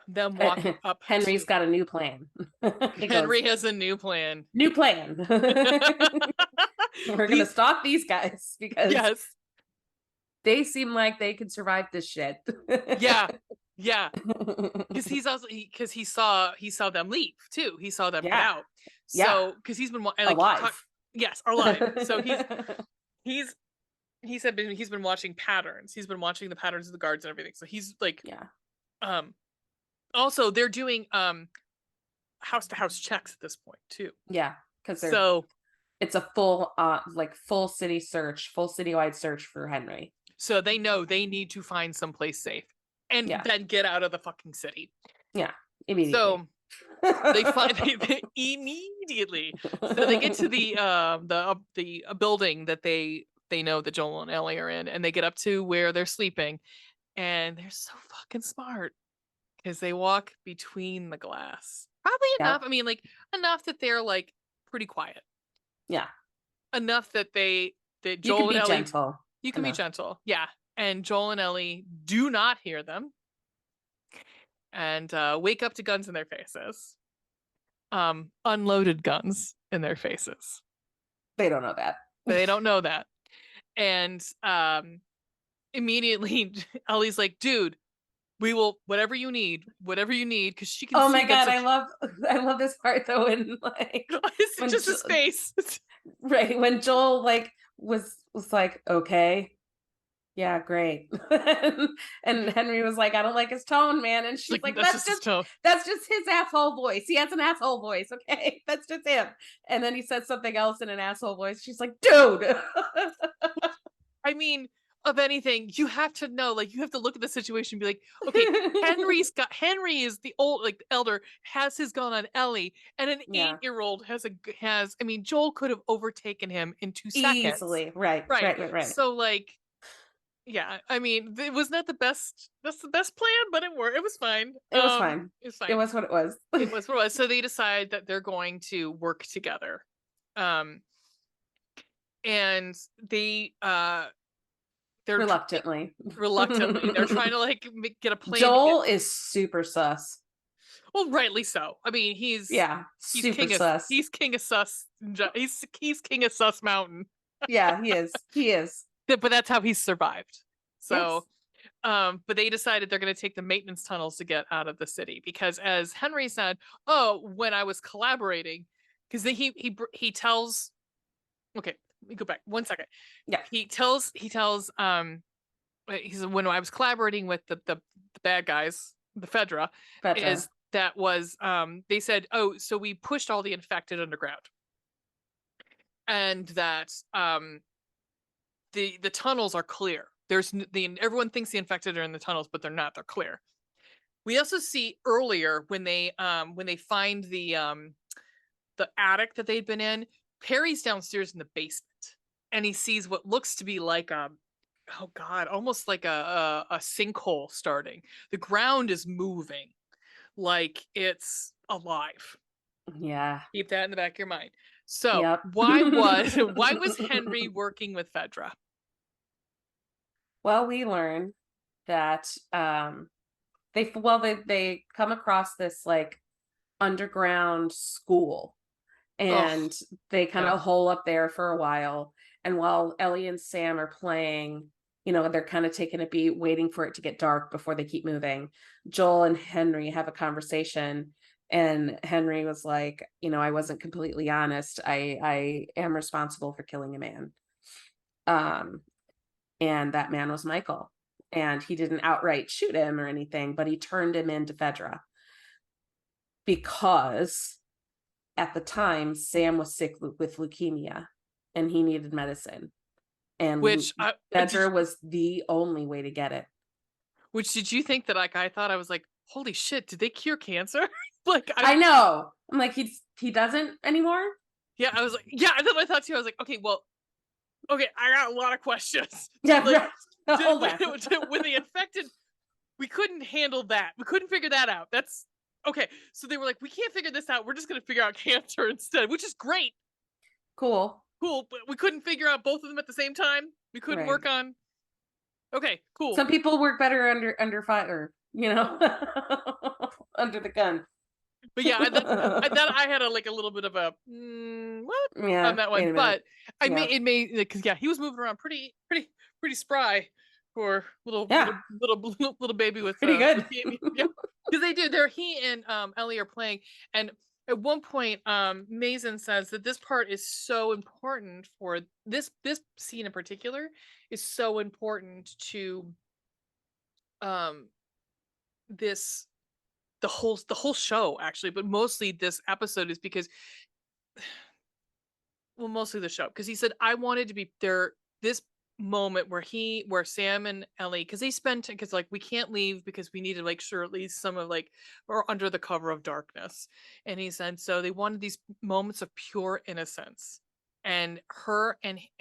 them walking up. Henry's got a new plan. Henry has a new plan. New plan. We're gonna stalk these guys because yes, they seem like they can survive this shit. yeah, because he saw them leave too. He saw them get out. So because he's been like alive. Yes, alive. So he said he's been watching patterns. He's been watching the patterns of the guards and everything. So he's like, also they're doing house to house checks at this point too. Yeah, because it's a full full city search, full citywide search for Henry. So they know they need to find someplace safe and then get out of the fucking city. Yeah, immediately. So they find immediately. So they get to the building that they know that Joel and Ellie are in, and they get up to where they're sleeping, and they're so fucking smart because they walk between the glass. Probably enough. I mean, like enough that they're like pretty quiet. Yeah. Enough that Joel and Ellie gentle. You can be gentle. Yeah. And Joel and Ellie do not hear them. And wake up to guns in their faces. Unloaded guns in their faces. They don't know that. They don't know that. And immediately Ellie's like, dude, we will whatever you need, because she can. Oh my god, I love this part though when like it's just his face. Right. When Joel like was like, okay. Yeah, great. And Henry was like, I don't like his tone, man. And she's like, that's just his asshole voice. He has an asshole voice. Okay. That's just him. And then he said something else in an asshole voice. She's like, dude. I mean, of anything, you have to know, like, you have to look at the situation and be like, okay, Henry is the elder, has his gun on Ellie, and an 8-year-old has I mean, Joel could have overtaken him in 2 seconds. Easily. Right. So like, yeah, I mean, it was not the best. That's the best plan, but it worked. It was fine. It was fine. It was what it was. It was what it was. So they decide that they're going to work together, and they're reluctantly. They're trying to like get a plan. Joel is super sus. Well, rightly so. I mean, he's super sus. He's king of sus. He's king of sus mountain. Yeah, he is. He is. But that's how he's survived. So, but they decided they're going to take the maintenance tunnels to get out of the city because, as Henry said, when I was collaborating, because he tells. Okay, let me go back 1 second. Yeah, he tells he said when I was collaborating with the bad guys, the Fedra. They said, so we pushed all the infected underground, and that the tunnels are clear. Everyone thinks the infected are in the tunnels, but they're not. They're clear. We also see earlier when they find the attic that they'd been in. Perry's downstairs in the basement, and he sees what looks to be like almost like a sinkhole starting. The ground is moving, like it's alive. Yeah, keep that in the back of your mind. So why was Henry working with Fedra? Well, we learn that they come across this like underground school, Oh, and they kind yeah. of hole up there for a while. And while Ellie and Sam are playing, they're kind of taking a beat, waiting for it to get dark before they keep moving. Joel and Henry have a conversation, and Henry was like, I wasn't completely honest. I am responsible for killing a man. And that man was Michael. And he didn't outright shoot him or anything, but he turned him into Fedra because at the time Sam was sick with leukemia and he needed medicine. And Fedra was the only way to get it. Which did you think that like I thought I was like, holy shit, did they cure cancer? Like I know. I'm like, he doesn't anymore. Yeah, I was like, yeah, and then I thought too, I was like, okay, I got a lot of questions. Yeah, like, right. With the infected, we couldn't handle that. We couldn't figure that out. That's okay. So they were like, we can't figure this out. We're just gonna figure out cancer instead, which is great. Cool, but we couldn't figure out both of them at the same time. We couldn't work on. Okay, cool. Some people work better under fire, under the gun. But yeah, I had a little bit of a what on that one, but it made because he was moving around pretty spry for little baby with pretty good. Yeah, because they do. He and Ellie are playing, and at one point, Mason says that this part is so important for this scene in particular is so important to this the whole show actually, but mostly this episode is because mostly the show, because he said I wanted to be there this moment where Sam and Ellie, because like we can't leave because we need to make sure at least some of like or under the cover of darkness, and he said so they wanted these moments of pure innocence, and her and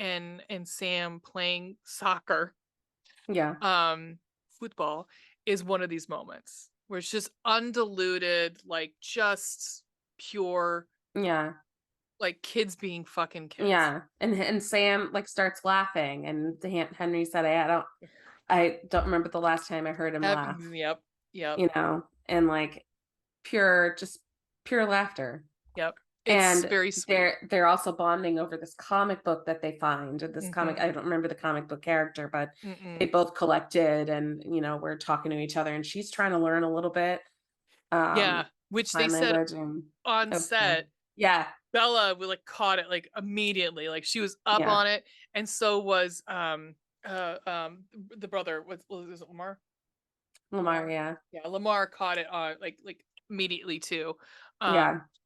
Sam playing soccer, football, is one of these moments where it's just undiluted, like just pure, like kids being fucking kids. Yeah, and Sam like starts laughing, and Henry said, I don't remember the last time I heard him laugh. Yep. And like pure laughter. Yep. It's and very sweet. They're also bonding over this comic book that they find, or this comic. I don't remember the comic book character, but they both collected, and we're talking to each other, and she's trying to learn a little bit. Which they said on set. Yeah, Bella like caught it like immediately, like she was up on it, and so was the brother was it Lamar? Lamar, Lamar caught it on like immediately too.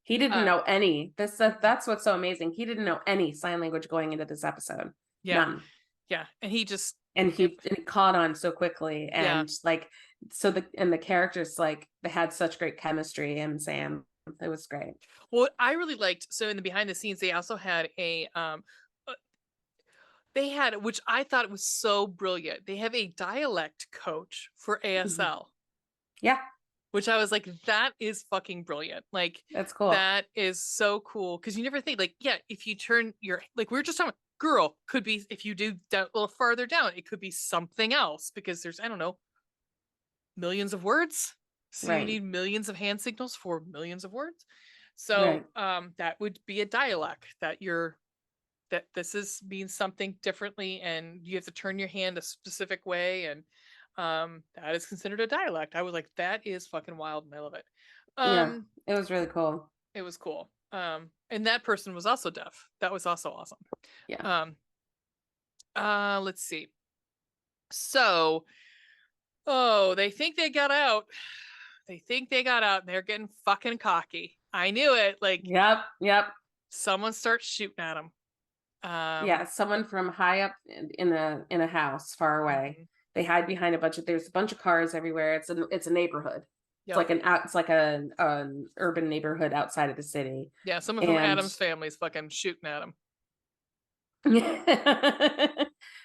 He didn't know any. That's what's so amazing. He didn't know any sign language going into this episode. None. Yeah, and he just and he caught on so quickly, and like so the characters, like they had such great chemistry, and Sam, it was great. Well, I really liked, so in the behind the scenes they also had they had, which I thought was so brilliant, they have a dialect coach for ASL. Which I was like, that is fucking brilliant. Like, that's cool. That is so cool. Because you never think, like, if you turn your, like, we were just talking about, girl could be, if you do a little farther down, it could be something else, because there's, I don't know, millions of words. So you need millions of hand signals for millions of words. So that would be a dialect that this is means something differently, and you have to turn your hand a specific way, and that is considered a dialect. I was like, that is fucking wild, and I love it. It was really cool. It was cool. And that person was also deaf. That was also awesome. Let's see. So, they think they got out. And they're getting fucking cocky. I knew it. Like, yep. Someone starts shooting at them. Someone from high up in a house far away. They hide behind there's a bunch of cars everywhere. It's a neighborhood. Yep. It's like an urban neighborhood outside of the city. Yeah, someone from Adam's family is fucking shooting at him.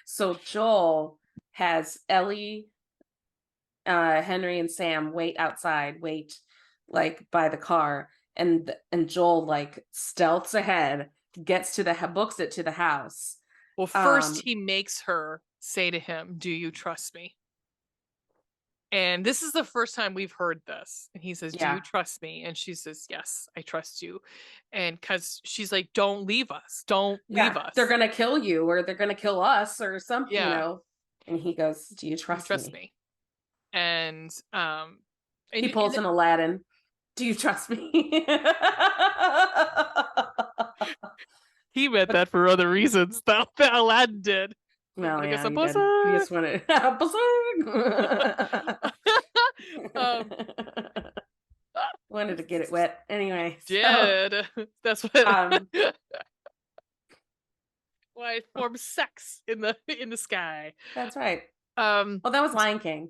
So Joel has Ellie, Henry, and Sam wait like by the car, and Joel like stealths ahead, books it to the house. Well, first he makes her say to him, "Do you trust me?" And this is the first time we've heard this. And he says, do Yeah. you trust me? And she says, yes, I trust you. And because she's like, don't leave us. Don't leave us. They're going to kill you, or they're going to kill us, or something, you know. And he goes, do you trust me? And he pulls an Aladdin. Do you trust me? He meant that for other reasons, though. That Aladdin did. Well, yeah, he did. He just wanted wanted to get it wet. Anyway, did that's what why it forms sex in the sky. That's right. Well, that was Lion King.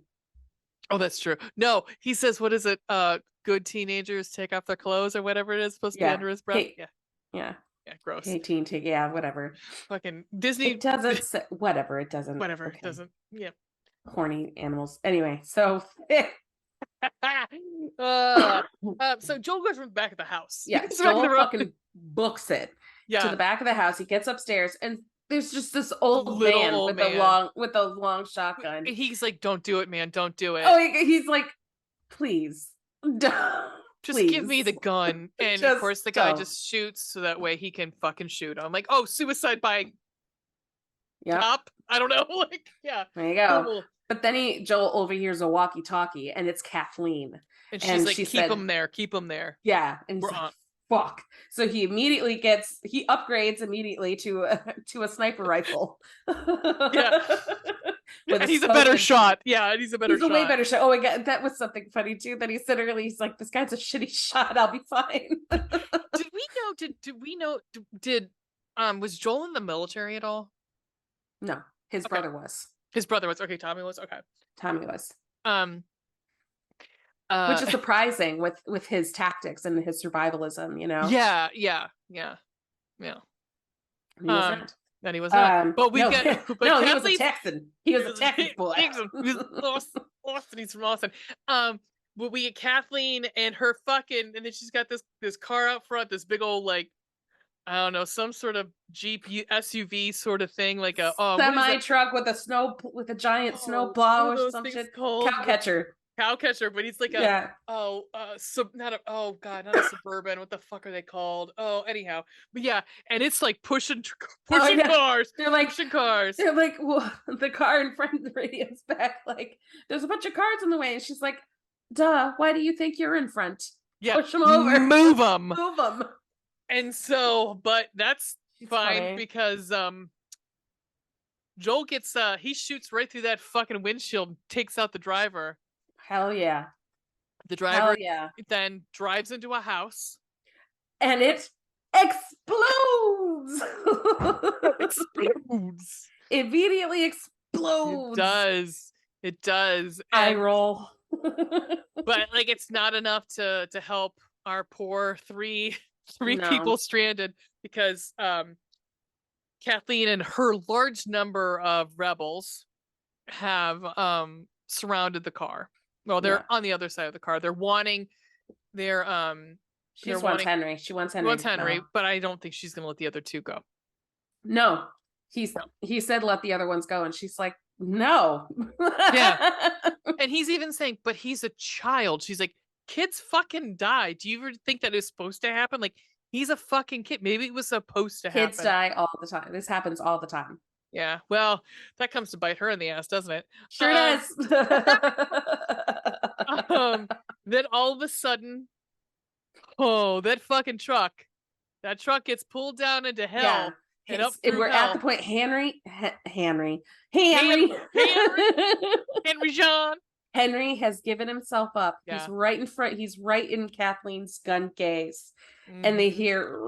Oh, that's true. No, he says, what is it? Good teenagers take off their clothes or whatever it is supposed to be under his breath. Yeah. Yeah, gross. 18 to whatever. Fucking Disney. It doesn't say, whatever. It doesn't. Whatever. It doesn't. Yeah. Horny animals. Anyway, so. So Joel goes from the back of the house. Yeah, Joel fucking books it to the back of the house. He gets upstairs, and there's just this old man with a long shotgun. He's like, "Don't do it, man! Don't do it." Oh, he's like, "Please, just give me the gun." And of course, the guy just shoots so that way he can fucking shoot. I'm like, "Oh, suicide by cop." I don't know. Like, yeah, there you go. Cool. But then Joel overhears a walkie-talkie, and it's Kathleen. And she's like, keep him there. Yeah. And he's like, fuck. So he upgrades immediately to a sniper rifle. Yeah. And he's a better shot. Yeah, and he's a way better shot. Oh my God, that was something funny too, that he said earlier. He's like, this guy's a shitty shot. I'll be fine. Was Joel in the military at all? No, his brother was. His brother was. Okay, Tommy was. Okay. Tommy was. Which is surprising with his tactics and his survivalism, you know? Yeah. He was not. Then he was not. But he was a Texan. He was a Texas boy. He was Austin. He's from Austin. But we get Kathleen and her fucking, and then she's got this car out front, this big old, like, I don't know, some sort of Jeep SUV sort of thing, like a semi truck with a giant snow plow or some shit. Cowcatcher, but he's like not a Suburban. What the fuck are they called? Oh, anyhow, but yeah, and it's like pushing cars. They're like pushing cars. They're like, well, the car in front of the radio's back. Like, there's a bunch of cars in the way, and she's like, "Duh, why do you think you're in front? Yeah, push them over, move them." And so, but that's fine because Joel gets he shoots right through that fucking windshield, takes out the driver. Hell yeah. The driver then drives into a house. And it explodes. It immediately explodes. It does. I roll. But like, it's not enough to help our poor three people stranded, because Kathleen and her large number of rebels have surrounded the car. Well, they're on the other side of the car. She wants Henry. She wants Henry. But I don't think she's gonna let the other two go. No. He said let the other ones go, and she's like, no. Yeah. And he's even saying, but he's a child. She's like, kids fucking die. Do you ever think that is supposed to happen? Like, he's a fucking kid. Maybe it was supposed to happen. Kids die all the time. This happens all the time. Yeah, well, that comes to bite her in the ass, doesn't it? Sure does. Then all of a sudden, that fucking truck. That truck gets pulled down into hell. Yeah. And we're at the point. Henry John. Henry has given himself up. Yeah. He's right in front. He's right in Kathleen's gun gaze. And they hear,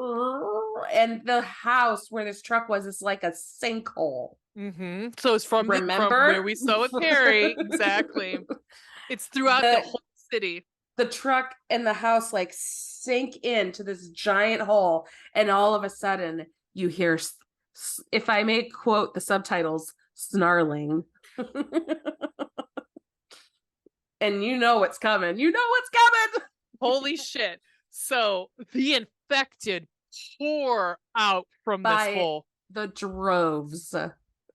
and the house where this truck was is like a sinkhole. So it's from where we saw it, Carrie. Exactly. It's throughout the whole city. The truck and the house like sink into this giant hole, and all of a sudden you hear, if I may quote the subtitles, snarling. And you know what's coming. Holy shit. So the infected pour out from this hole. The droves.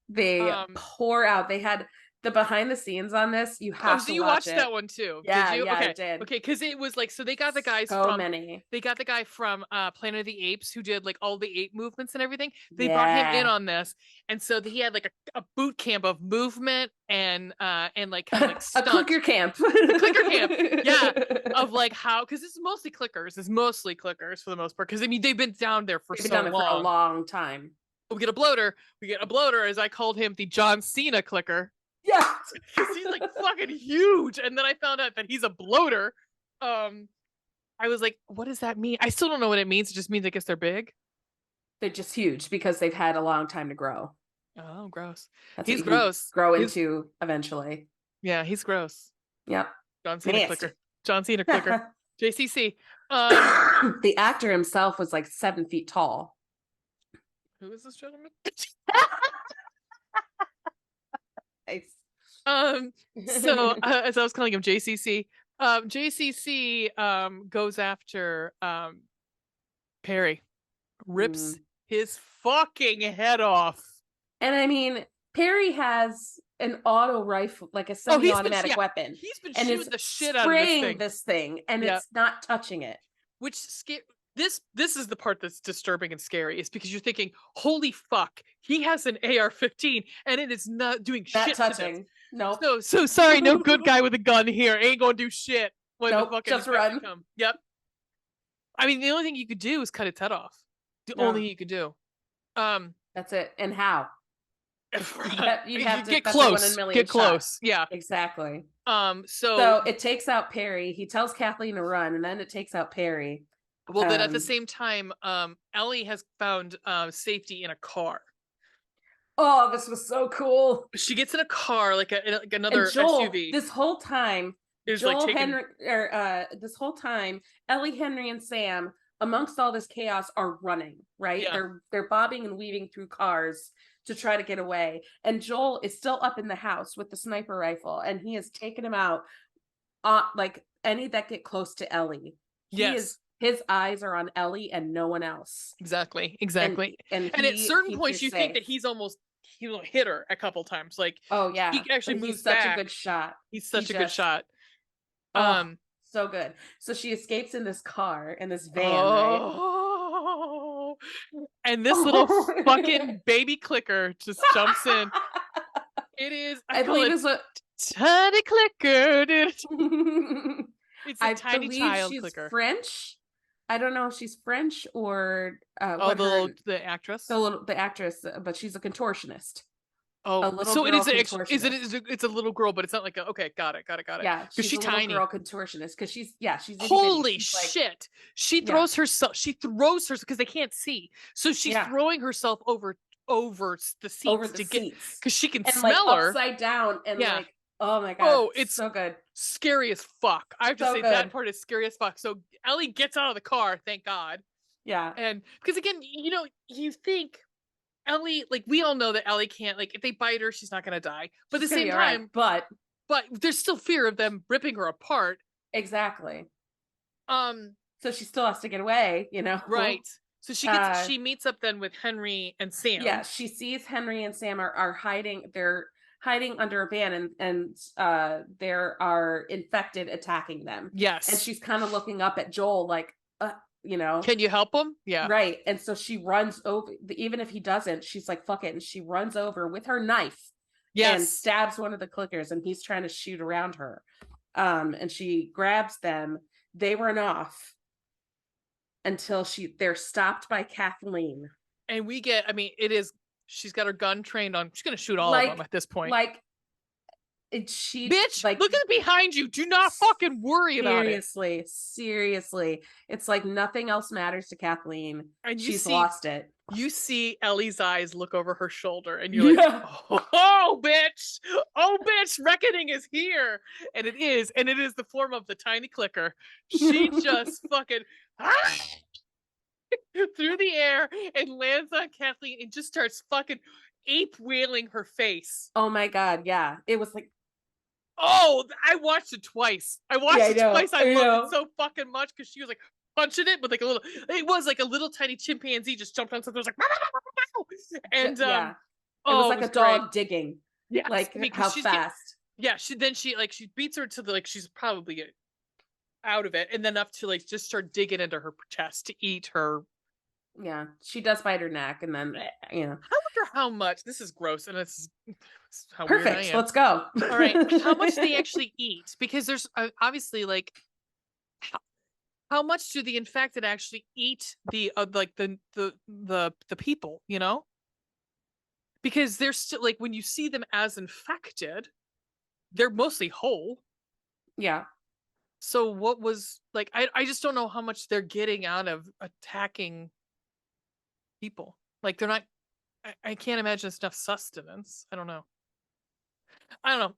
They pour out. They had the behind the scenes on this, you have to you watch watched it. that one too? Yeah, Did you? yeah, Okay, I did. okay, because it was like, so they got the guys so many. They got the guy from Planet of the Apes who did like all the ape movements and everything. They brought him in on this, and so he had like a boot camp of movement and like kind of like a clicker camp. A clicker camp, yeah, of like how, because this is mostly clickers. It's mostly clickers for the most part, because I mean they've been down there for so long. For a long time. We get a bloater. As I called him, the John Cena clicker. Yeah, because he's like fucking huge. And then I found out that he's a bloater. I was like, what does that mean? I still don't know what it means. It just means I guess they're big. They're just huge because they've had a long time to grow. Oh, gross. He's gross. Grow into eventually. Yeah, he's gross. Yep. John Cena clicker. John Cena clicker. JCC. The actor himself was like 7 feet tall. Who is this gentleman? Nice. So as I was calling him JCC, JCC goes after Perry, rips his fucking head off. And I mean, Perry has an auto rifle, like a semi-automatic weapon. He's been shooting the shit out of this thing, and it's not touching it. Which this is the part that's disturbing and scary, is because you're thinking, holy fuck, he has an AR-15 and it is not doing shit touching. No. Nope. So sorry, no good guy with a gun here ain't gonna do shit when the fucking just run. Come. Yep. I mean, the only thing you could do is cut its head off. The only thing you could do. That's it. And how? You have to get close. Get close. Yeah. Exactly. So it takes out Perry. He tells Kathleen to run, and then it takes out Perry. Well, then at the same time, Ellie has found safety in a car. Oh, this was so cool. She gets in a car, like another SUV. This whole time, this whole time, Ellie, Henry, and Sam, amongst all this chaos, are running. Right? Yeah. They're bobbing and weaving through cars to try to get away. And Joel is still up in the house with the sniper rifle, and he has taken him out. Like any that get close to Ellie. His eyes are on Ellie and no one else. Exactly. And at certain points, you think that he's almost hit her a couple times. Like, oh yeah, he actually moves such back. a good shot. He's such a good shot. So good. So she escapes in this car, in this van, right? And this little fucking baby clicker just jumps in. It is. I believe it's a tiny clicker, dude. It's a tiny child clicker. French. I don't know if she's French or the actress. The actress, but she's a contortionist. Oh, so it is. It's a little girl, but it's not like okay, got it. Yeah, because she's a tiny girl contortionist. Because she's holy shit. She throws herself. She throws herself because they can't see. So she's throwing herself over the seats to get because she can smell her upside down and like. Oh my god! Oh, it's so good, scary as fuck. I have to say that part is scary as fuck. So Ellie gets out of the car, thank God. Yeah, and because again, you think Ellie, like we all know that Ellie can't, like if they bite her, she's not gonna die. But at the same time, but there's still fear of them ripping her apart. Exactly. So she still has to get away, Right. So she meets up then with Henry and Sam. Yeah, she sees Henry and Sam are hiding. They're hiding under a van, and there are infected attacking them. Yes. And she's kind of looking up at Joel like, can you help him? Yeah. Right. And so she runs over, even if he doesn't, she's like, fuck it. And she runs over with her knife. Yes. And stabs one of the clickers, and he's trying to shoot around her. And she grabs them. They run off until they're stopped by Kathleen. And she's got her gun trained on. She's gonna shoot all of them at this point. Bitch, look at behind you. Do not fucking worry about it. Seriously, it's like nothing else matters to Kathleen. And she's lost it. You see Ellie's eyes look over her shoulder, and you're like, "Oh, bitch, reckoning is here!" And it is the form of the tiny clicker. She just fucking. Through the air and lands on Kathleen and just starts fucking ape wailing her face. Oh my god, yeah. It was like, oh, I watched it twice. I loved it so fucking much because she was like punching it with like it was like a little tiny chimpanzee just jumped on something. It was like, and it was like a dog digging. Yes, like how fast. She beats her to the she's probably out of it, and then up to just start digging into her chest to eat her. Yeah, she does bite her neck, and then I wonder how much. This is gross, and this is how perfect. Weird I am. Let's go. All right, how much they actually eat? Because there's obviously how much do the infected actually eat the people? Because they're still when you see them as infected, they're mostly whole. Yeah. So what was I just don't know how much they're getting out of attacking people. They're not. I can't imagine it's enough sustenance. I don't know.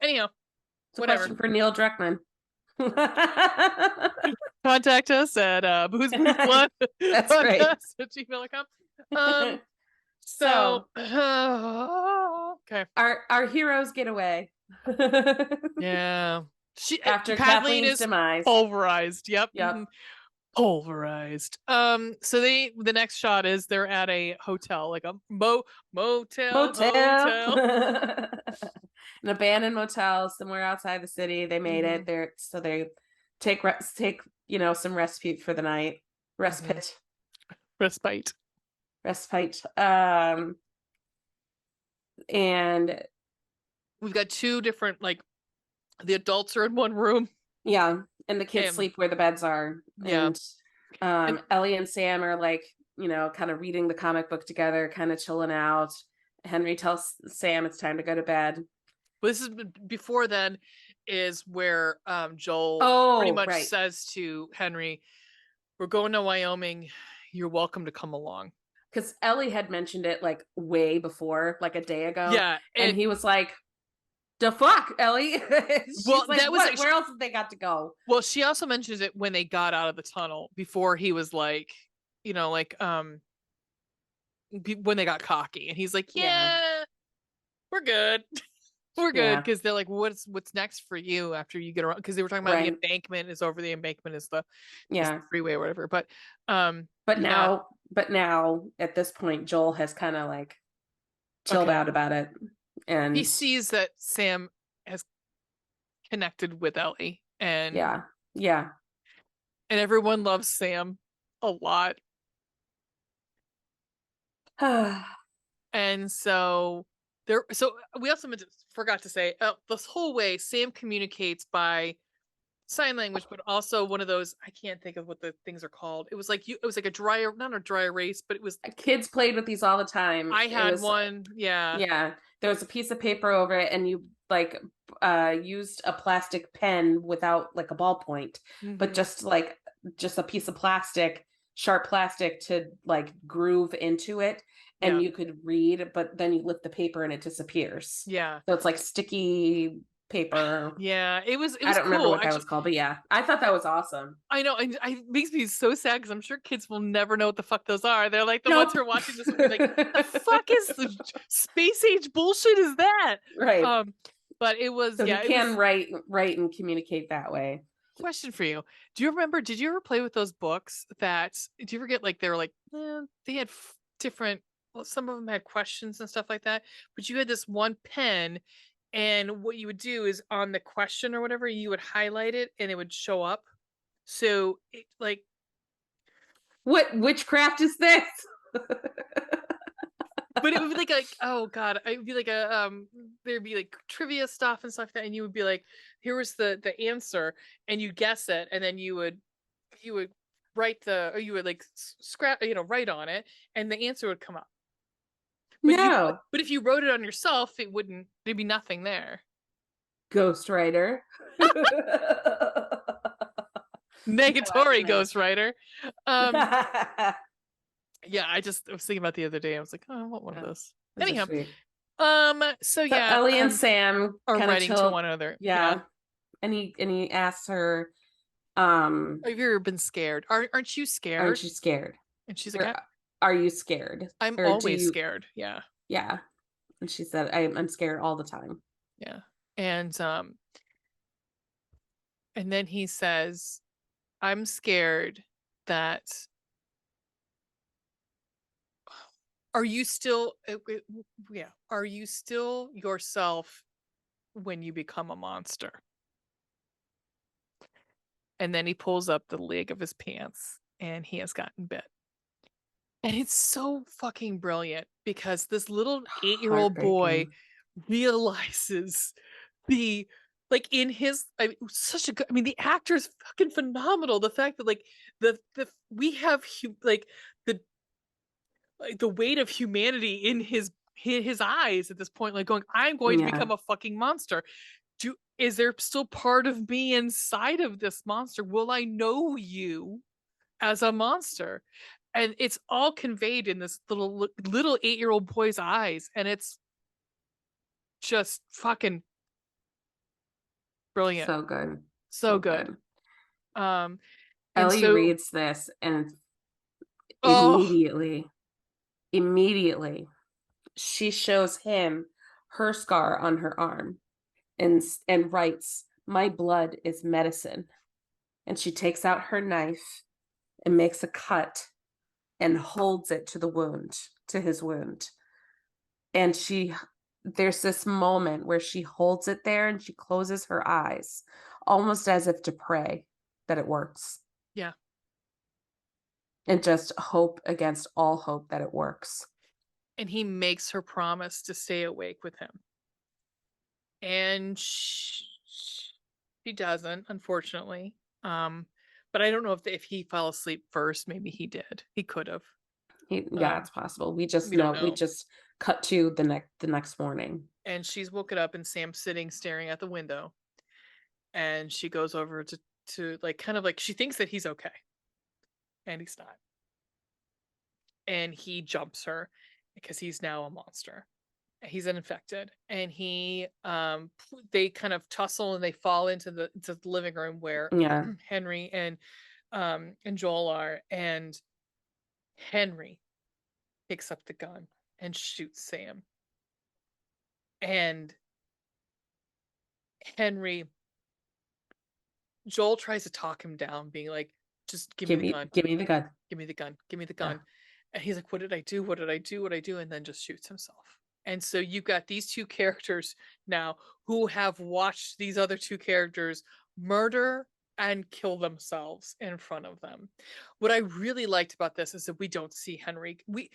Anyhow, It's a whatever. question for Neil Druckmann. Contact us at Booze Blood. That's right. At gmail.com. So okay. Our heroes get away. Yeah. After Kathleen is demise. Pulverized. Yep. Yep. Mm-hmm. Pulverized. So the next shot is they're at a hotel, like a motel. An abandoned motel somewhere outside the city. They made it there, so they take some respite for the night. Respite. And we've got two different the adults are in one room. Yeah, and the kids sleep where the beds are. Yeah. And Ellie and Sam are kind of reading the comic book together, kind of chilling out. Henry tells Sam it's time to go to bed. Well, this is before then is where Joel pretty much says to Henry, we're going to Wyoming. You're welcome to come along. Because Ellie had mentioned it way before, a day ago. Yeah. And he was like, the fuck, Ellie? Well, that was where else have they got to go? Well, she also mentions it when they got out of the tunnel before he was when they got cocky, and he's like, yeah. We're good. We're good, because they're like, what's next for you after you get around? Because they were talking about the embankment is over, the embankment is the freeway or whatever. But now at this point, Joel has kind of chilled out about it, and he sees that Sam has connected with Ellie, and and everyone loves Sam a lot. And so we also forgot to say this whole way Sam communicates by sign language, but also one of those, I can't think of what the things are called. It was like a not a dry erase, but it was kids played with these all the time. I had one. Yeah. There was a piece of paper over it, and you used a plastic pen without a ballpoint, but just a piece of plastic, sharp plastic to groove into it, and you could read, but then you lift the paper and it disappears. Yeah. So it's sticky paper. Yeah, it was I don't remember what that was called, but I thought that was awesome. I know, and it makes me so sad because I'm sure kids will never know what the fuck those are. They're like the ones who are watching this will be like, the fuck is the space age bullshit is that? Right. But it was so you can write and communicate that way. Question for you: did you ever play with those books that? Do you ever get they were they had different? Well, some of them had questions and stuff like that, but you had this one pen. And what you would do is on the question or whatever, you would highlight it and it would show up. So what witchcraft is this? But it would be oh god, it would be there'd be trivia stuff and stuff like that, and you would be like, here was the answer, and you guess it, and then you would write you would scrap write on it, and the answer would come up. But but if you wrote it on yourself, there'd be nothing there. Ghostwriter. Negatory ghostwriter. Yeah, I was thinking about the other day. I was like, oh, I want one of those. Anyhow, so Ellie and Sam are writing to one another. Yeah. And he asks her, have you ever been scared? Aren't you scared? Aren't you scared? And she's like, are you scared? I'm always scared. Yeah. Yeah. And she said, I'm scared all the time. Yeah. And then he says, I'm scared that Are you still yeah, are you still yourself when you become a monster? And then he pulls up the leg of his pants and he has gotten bit. And it's so fucking brilliant because this little 8-year-old boy Heartbreaking. realizes the like in his I mean, such a good, I mean, the actor's fucking phenomenal. The fact that like the we have like the the weight of humanity in his eyes at this point, like going, I'm going to Yeah. become a fucking monster. Is there still part of me inside of this monster? Will I know you as a monster? And it's all conveyed in this little 8-year-old boy's eyes, and it's just fucking brilliant. So good. So So good. good. And Ellie so reads this and oh immediately she shows him her scar on her arm and writes, "My blood is medicine." And she takes out her knife and makes a cut and holds it to the wound, to his wound. And there's this moment where she holds it there and she closes her eyes, almost as if to pray that it works. yeah. And just hope against all hope that it works. And he makes her promise to stay awake with him. And she doesn't, unfortunately. But I don't know if he fell asleep first. Maybe he did. He could have. Yeah, it's possible. We just We don't know, we know. just cut to the next morning. And she's woken up and Sam's sitting staring at the window. And she goes over to like kind of like she thinks that he's okay. And he's not. And he jumps her because he's now a monster. He's infected, and they kind of tussle and they fall into the living room where Yeah. Henry and Joel are, and Henry picks up the gun and shoots Sam. And Henry Joel tries to talk him down, being like, just give me the gun. Give me the gun. Give me the gun. Give me the Yeah. gun. And he's like, what did I do? What did I do? What did I do? And then just shoots himself. And so you've got these two characters now who have watched these other two characters murder and kill themselves in front of them. What I really liked about this is that we don't see Henry. We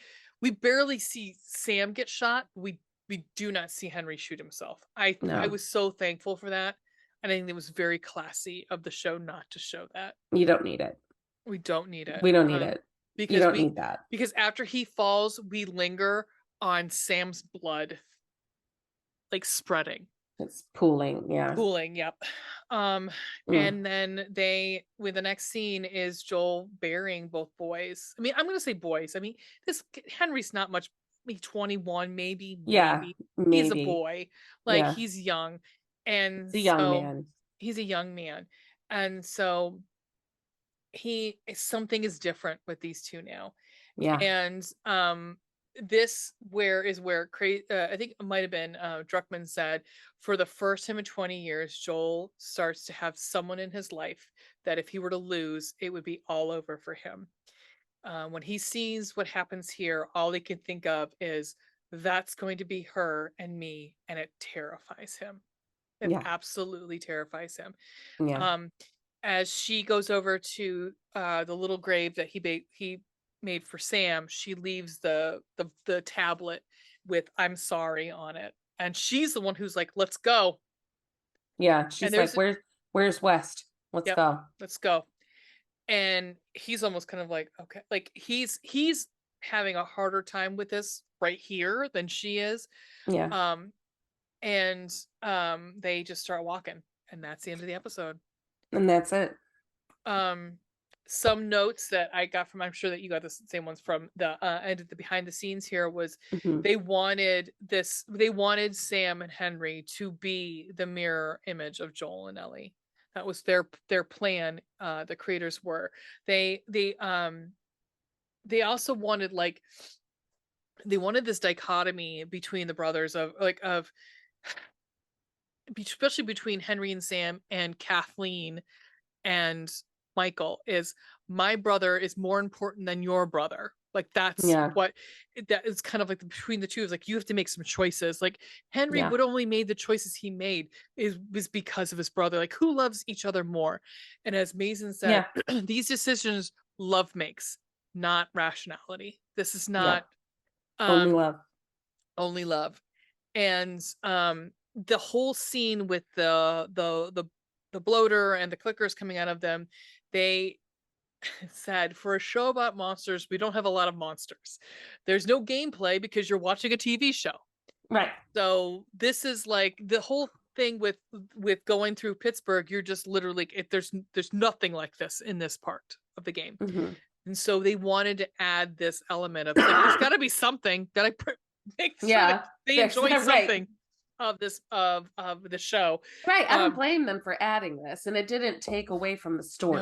barely see Sam get shot. We do not see Henry shoot himself. I No, was so thankful for that. And I think it was very classy of the show not to show that. you don't need it. We don't need it. We don't need it. You Because don't need that. because after he falls, we linger on Sam's blood like spreading. It's pooling. Yeah. Pooling, yep. And then with the next scene is Joel burying both boys. I mean, I'm gonna say boys. I mean, this Henry's not much, maybe 21, maybe. Yeah, He's a maybe. boy. Like Yeah. he's young. And He's a young so man. he's a young man. And so something is different with these two now. Yeah. And this where I think it might have been Druckmann said, for the first time in 20 years Joel starts to have someone in his life that if he were to lose, it would be all over for him. When he sees what happens here, all he can think of is that's going to be her and me, and it terrifies him. It Yeah. absolutely terrifies him. Yeah. As she goes over to the little grave that he made for Sam, she leaves the tablet with "I'm sorry" on it, and she's the one who's like, "Let's go." Yeah. And She's like, where's West? Let's yep, go. let's go. And he's almost kind of like, okay, like he's having a harder time with this right here than she is. Yeah. And they just start walking, and that's the end of the episode. And that's it. Some notes that I got from, I'm sure that you got the same ones from the end of the behind the scenes here, was they wanted Sam and Henry to be the mirror image of Joel and Ellie. That was their plan. The creators were they also wanted this dichotomy between the brothers of especially between Henry and Sam and Kathleen and Michael, is my brother is more important than your brother. Like that's what that is kind of like between the two is like you have to make some choices. Like Henry would only made the choices he made was because of his brother. Like who loves each other more? And as Mason said, these decisions love makes, not rationality. This is not only love. Only love. And the whole scene with the bloater and the clickers coming out of them, they said for a show about monsters, we don't have a lot of monsters. There's no gameplay because you're watching a TV show. Right. So this is like the whole thing with going through Pittsburgh, you're just literally there's nothing like this in this part of the game. And so they wanted to add this element of like, there's got to be something that I make sure that they enjoy something of this of the show. Right. I don't blame them for adding this, and it didn't take away from the story.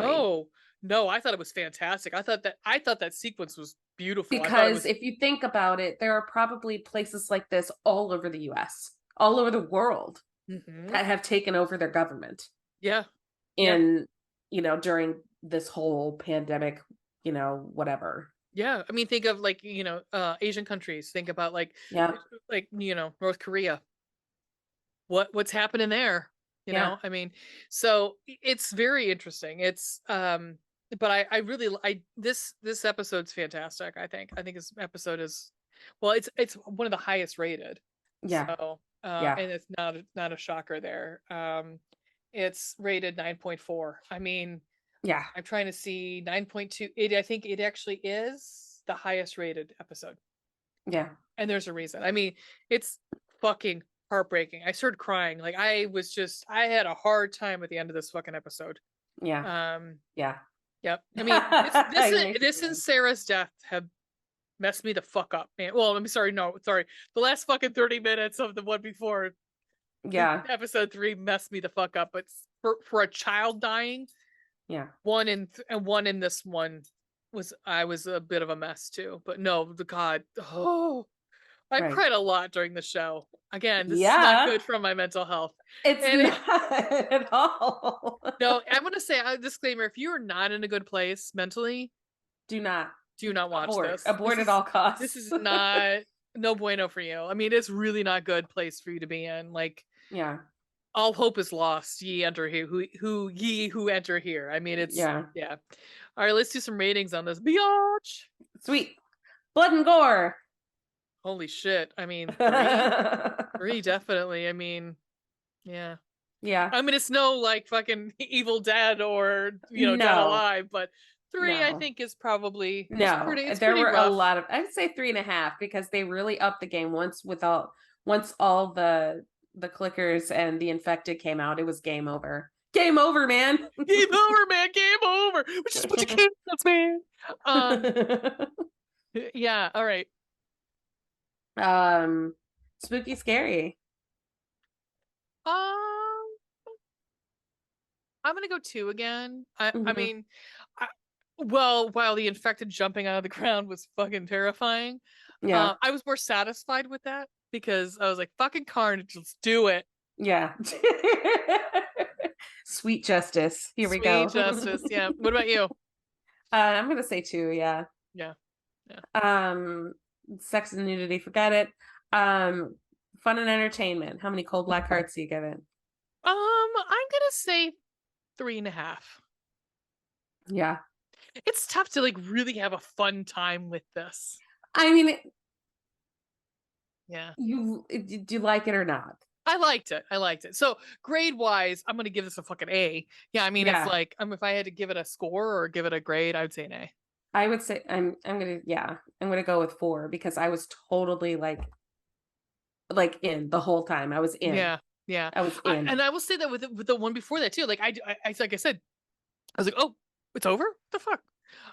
No, I thought it was fantastic. I thought that sequence was beautiful. Because if you think about it, there are probably places like this all over the US, all over the world that have taken over their government. Yeah. In, during this whole pandemic, whatever. Yeah. I mean, think of like, Asian countries. Think about like North Korea. What's happening there? You know, I mean, so it's very interesting. It's but I really this episode's fantastic. I think this episode is, well, it's one of the highest rated. So and it's not a shocker there. It's rated 9.4. I mean, I'm trying to see 9.2. I think it actually is the highest rated episode. And there's a reason. I mean, it's fucking heartbreaking. I started crying. Like I had a hard time at the end of this fucking episode. Yep. I mean, this and Sarah's death have messed me the fuck up, man. Well, I'm sorry. No, sorry. The last fucking 30 minutes of the one before, episode 3 messed me the fuck up. But for a child dying, one in this one I was a bit of a mess too. But no, I cried a lot during the show. Again, this is not good for my mental health. It's not at all. No, I'm going to say a disclaimer. If you are not in a good place mentally, do not watch this. Abort at all costs. This is no bueno for you. I mean, it's really not a good place for you to be in. Like, all hope is lost. Ye enter here. Who enter here. I mean, it's All right, let's do some ratings on this. Biatch. Sweet. Blood and gore. Holy shit. I mean, 3 definitely. I mean, yeah. I mean, it's no like fucking Evil Dead or Dead Alive, but 3 I think is probably there were rough. A lot of, I'd say 3.5 because they really upped the game once all the clickers and the infected came out. It was game over. Game over, man. Game over, man. Game over. Which is what you can't, man. Yeah. All right. Spooky scary. I'm gonna go 2 again. I mean, while the infected jumping out of the ground was fucking terrifying, I was more satisfied with that because I was like, fucking carnage, let's do it. Sweet justice. Here we go. Sweet justice. Yeah. What about you? I'm gonna say 2. Yeah. Sex and nudity, forget it. Fun and entertainment. How many cold black hearts do you give it? I'm gonna say 3.5. Yeah. It's tough to like really have a fun time with this. I mean, do you like it or not? I liked it. So grade wise, I'm gonna give this a fucking A. Yeah, I mean, it's like if I had to give it a score or give it a grade, I would say an A. I would say I'm gonna go with 4 because I was totally like in the whole time. I was in. Yeah. I was in. And I will say that with the one before that too. Like I like I said, I was like, oh, it's over? What the fuck?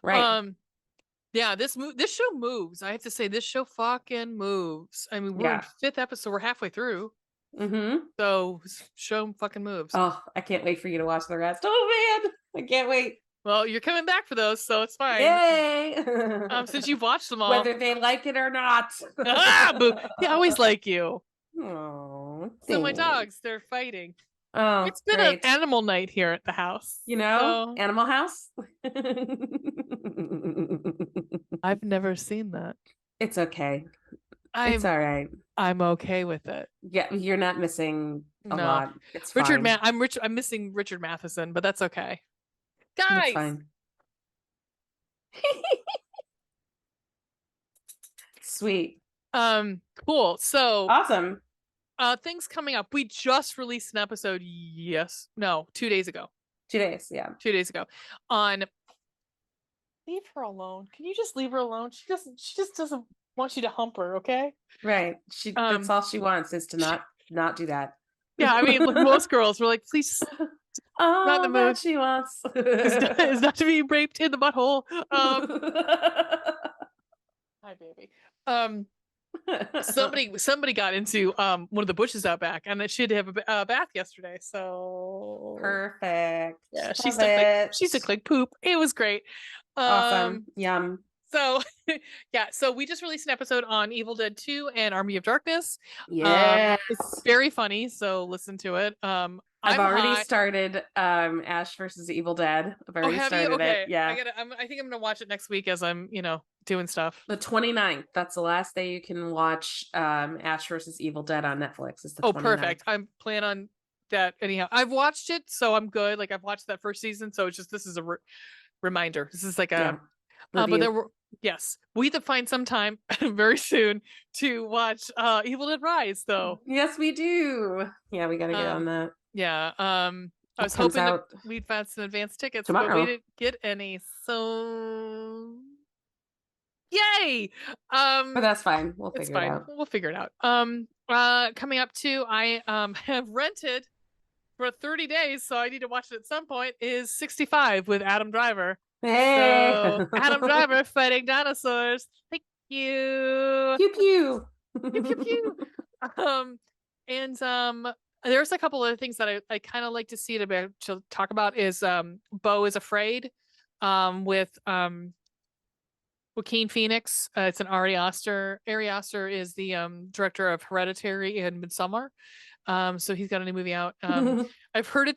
Right. Yeah, this show moves. I have to say, this show fucking moves. I mean, we're in 5th episode. We're halfway through. So show fucking moves. Oh, I can't wait for you to watch the rest. Oh man, I can't wait. Well, you're coming back for those, so it's fine. Yay! Since you've watched them all, whether they like it or not. Boo. They always like you. Oh, so my dogs, they're fighting. Oh, it's been an animal night here at the house. Animal house. I've never seen that. It's okay. It's all right. I'm okay with it. Yeah, you're not missing a lot. It's fine. I'm missing Richard Matheson, but that's okay. Guys, that's fine. Sweet. Cool. So awesome. Things coming up. We just released an episode. 2 days ago. 2 days, yeah. 2 days ago on leave her alone. Can you just leave her alone? She just doesn't want you to hump her, okay? Right. That's all she wants is to not do that. Yeah, I mean, like most girls were like, please. Not the mood she wants is not to be raped in the butthole. Hi, baby. Somebody got into one of the bushes out back, and she had to have a bath yesterday. So perfect. Yeah, she took like poop. It was great. Awesome. Yum. So yeah, so we just released an episode on Evil Dead 2 and Army of Darkness. Yeah, it's very funny, so listen to it. I've already started Ash versus Evil Dead. I've already started it. Yeah. I think I'm gonna watch it next week as I'm, doing stuff. The 29th. That's the last day you can watch Ash versus Evil Dead on Netflix. Is the 29th. Perfect. I'm planning on that anyhow. I've watched it, so I'm good. Like I've watched that first season, so it's just this is a reminder. This is like a but we have to find some time very soon to watch Evil Dead Rise, though. Yes, we do. Yeah, we gotta get on that. Yeah. I was hoping we'd find some advanced tickets, tomorrow. But we didn't get any. So yay! But that's fine. We'll figure it out. We'll figure it out. Coming up too, I have rented for 30 days, so I need to watch it at some point. Is 65 with Adam Driver. Hey, so, Adam Driver fighting dinosaurs. Thank you. Pew pew. Pew pew pew. And there's a couple of things that I kind of like to see to talk about is Beau is Afraid with Joaquin Phoenix. It's an Ari Aster. Ari Aster is the director of Hereditary and Midsommar. So he's got a new movie out. I've heard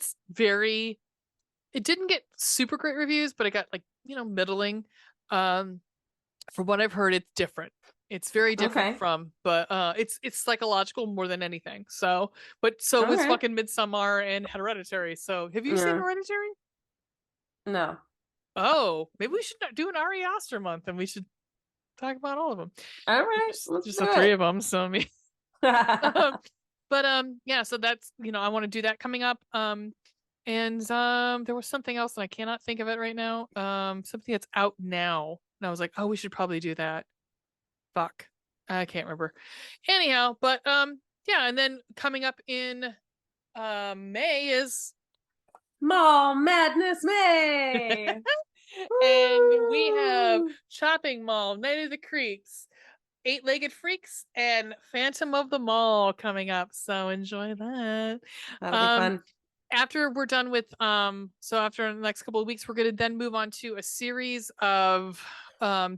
it didn't get super great reviews, but it got middling. From what I've heard, it's different. It's very different but it's psychological more than anything. So was fucking Midsommar and Hereditary. So have you seen Hereditary? No. Oh, maybe we should do an Ari Aster month and we should talk about all of them. All right, just the three of them. So me. Yeah. So that's I want to do that coming up. And there was something else and I cannot think of it right now. Something that's out now. And I was like, oh, we should probably do that. Fuck. I can't remember. Anyhow, but yeah, and then coming up in May is Mall Madness May. And we have Shopping Mall, Night of the Creeps, Eight-Legged Freaks, and Phantom of the Mall coming up. So enjoy that. That'll be fun. After we're done with so after the next couple of weeks, we're going to then move on to a series of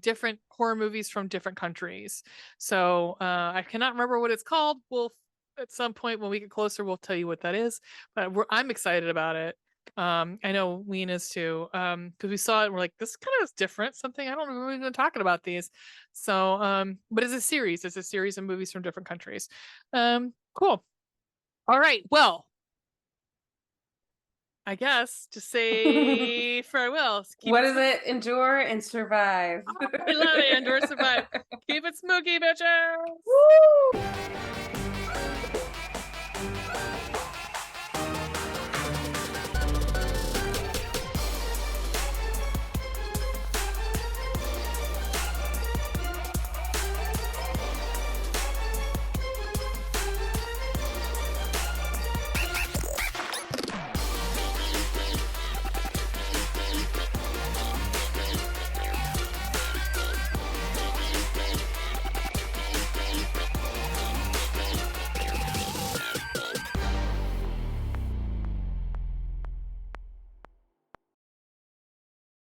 different horror movies from different countries. So I cannot remember what it's called. We'll at some point when we get closer, we'll tell you what that is. But I'm excited about it. I know Ween is too, because we saw it and we're like, this kind of is different. Something I don't remember we've been talking about these. So but it's a series. It's a series of movies from different countries. Cool. All right. Well, I guess to say farewell. What is it? Endure and survive. Oh, I love it. Endure, survive. Keep it spooky, bitches. Woo!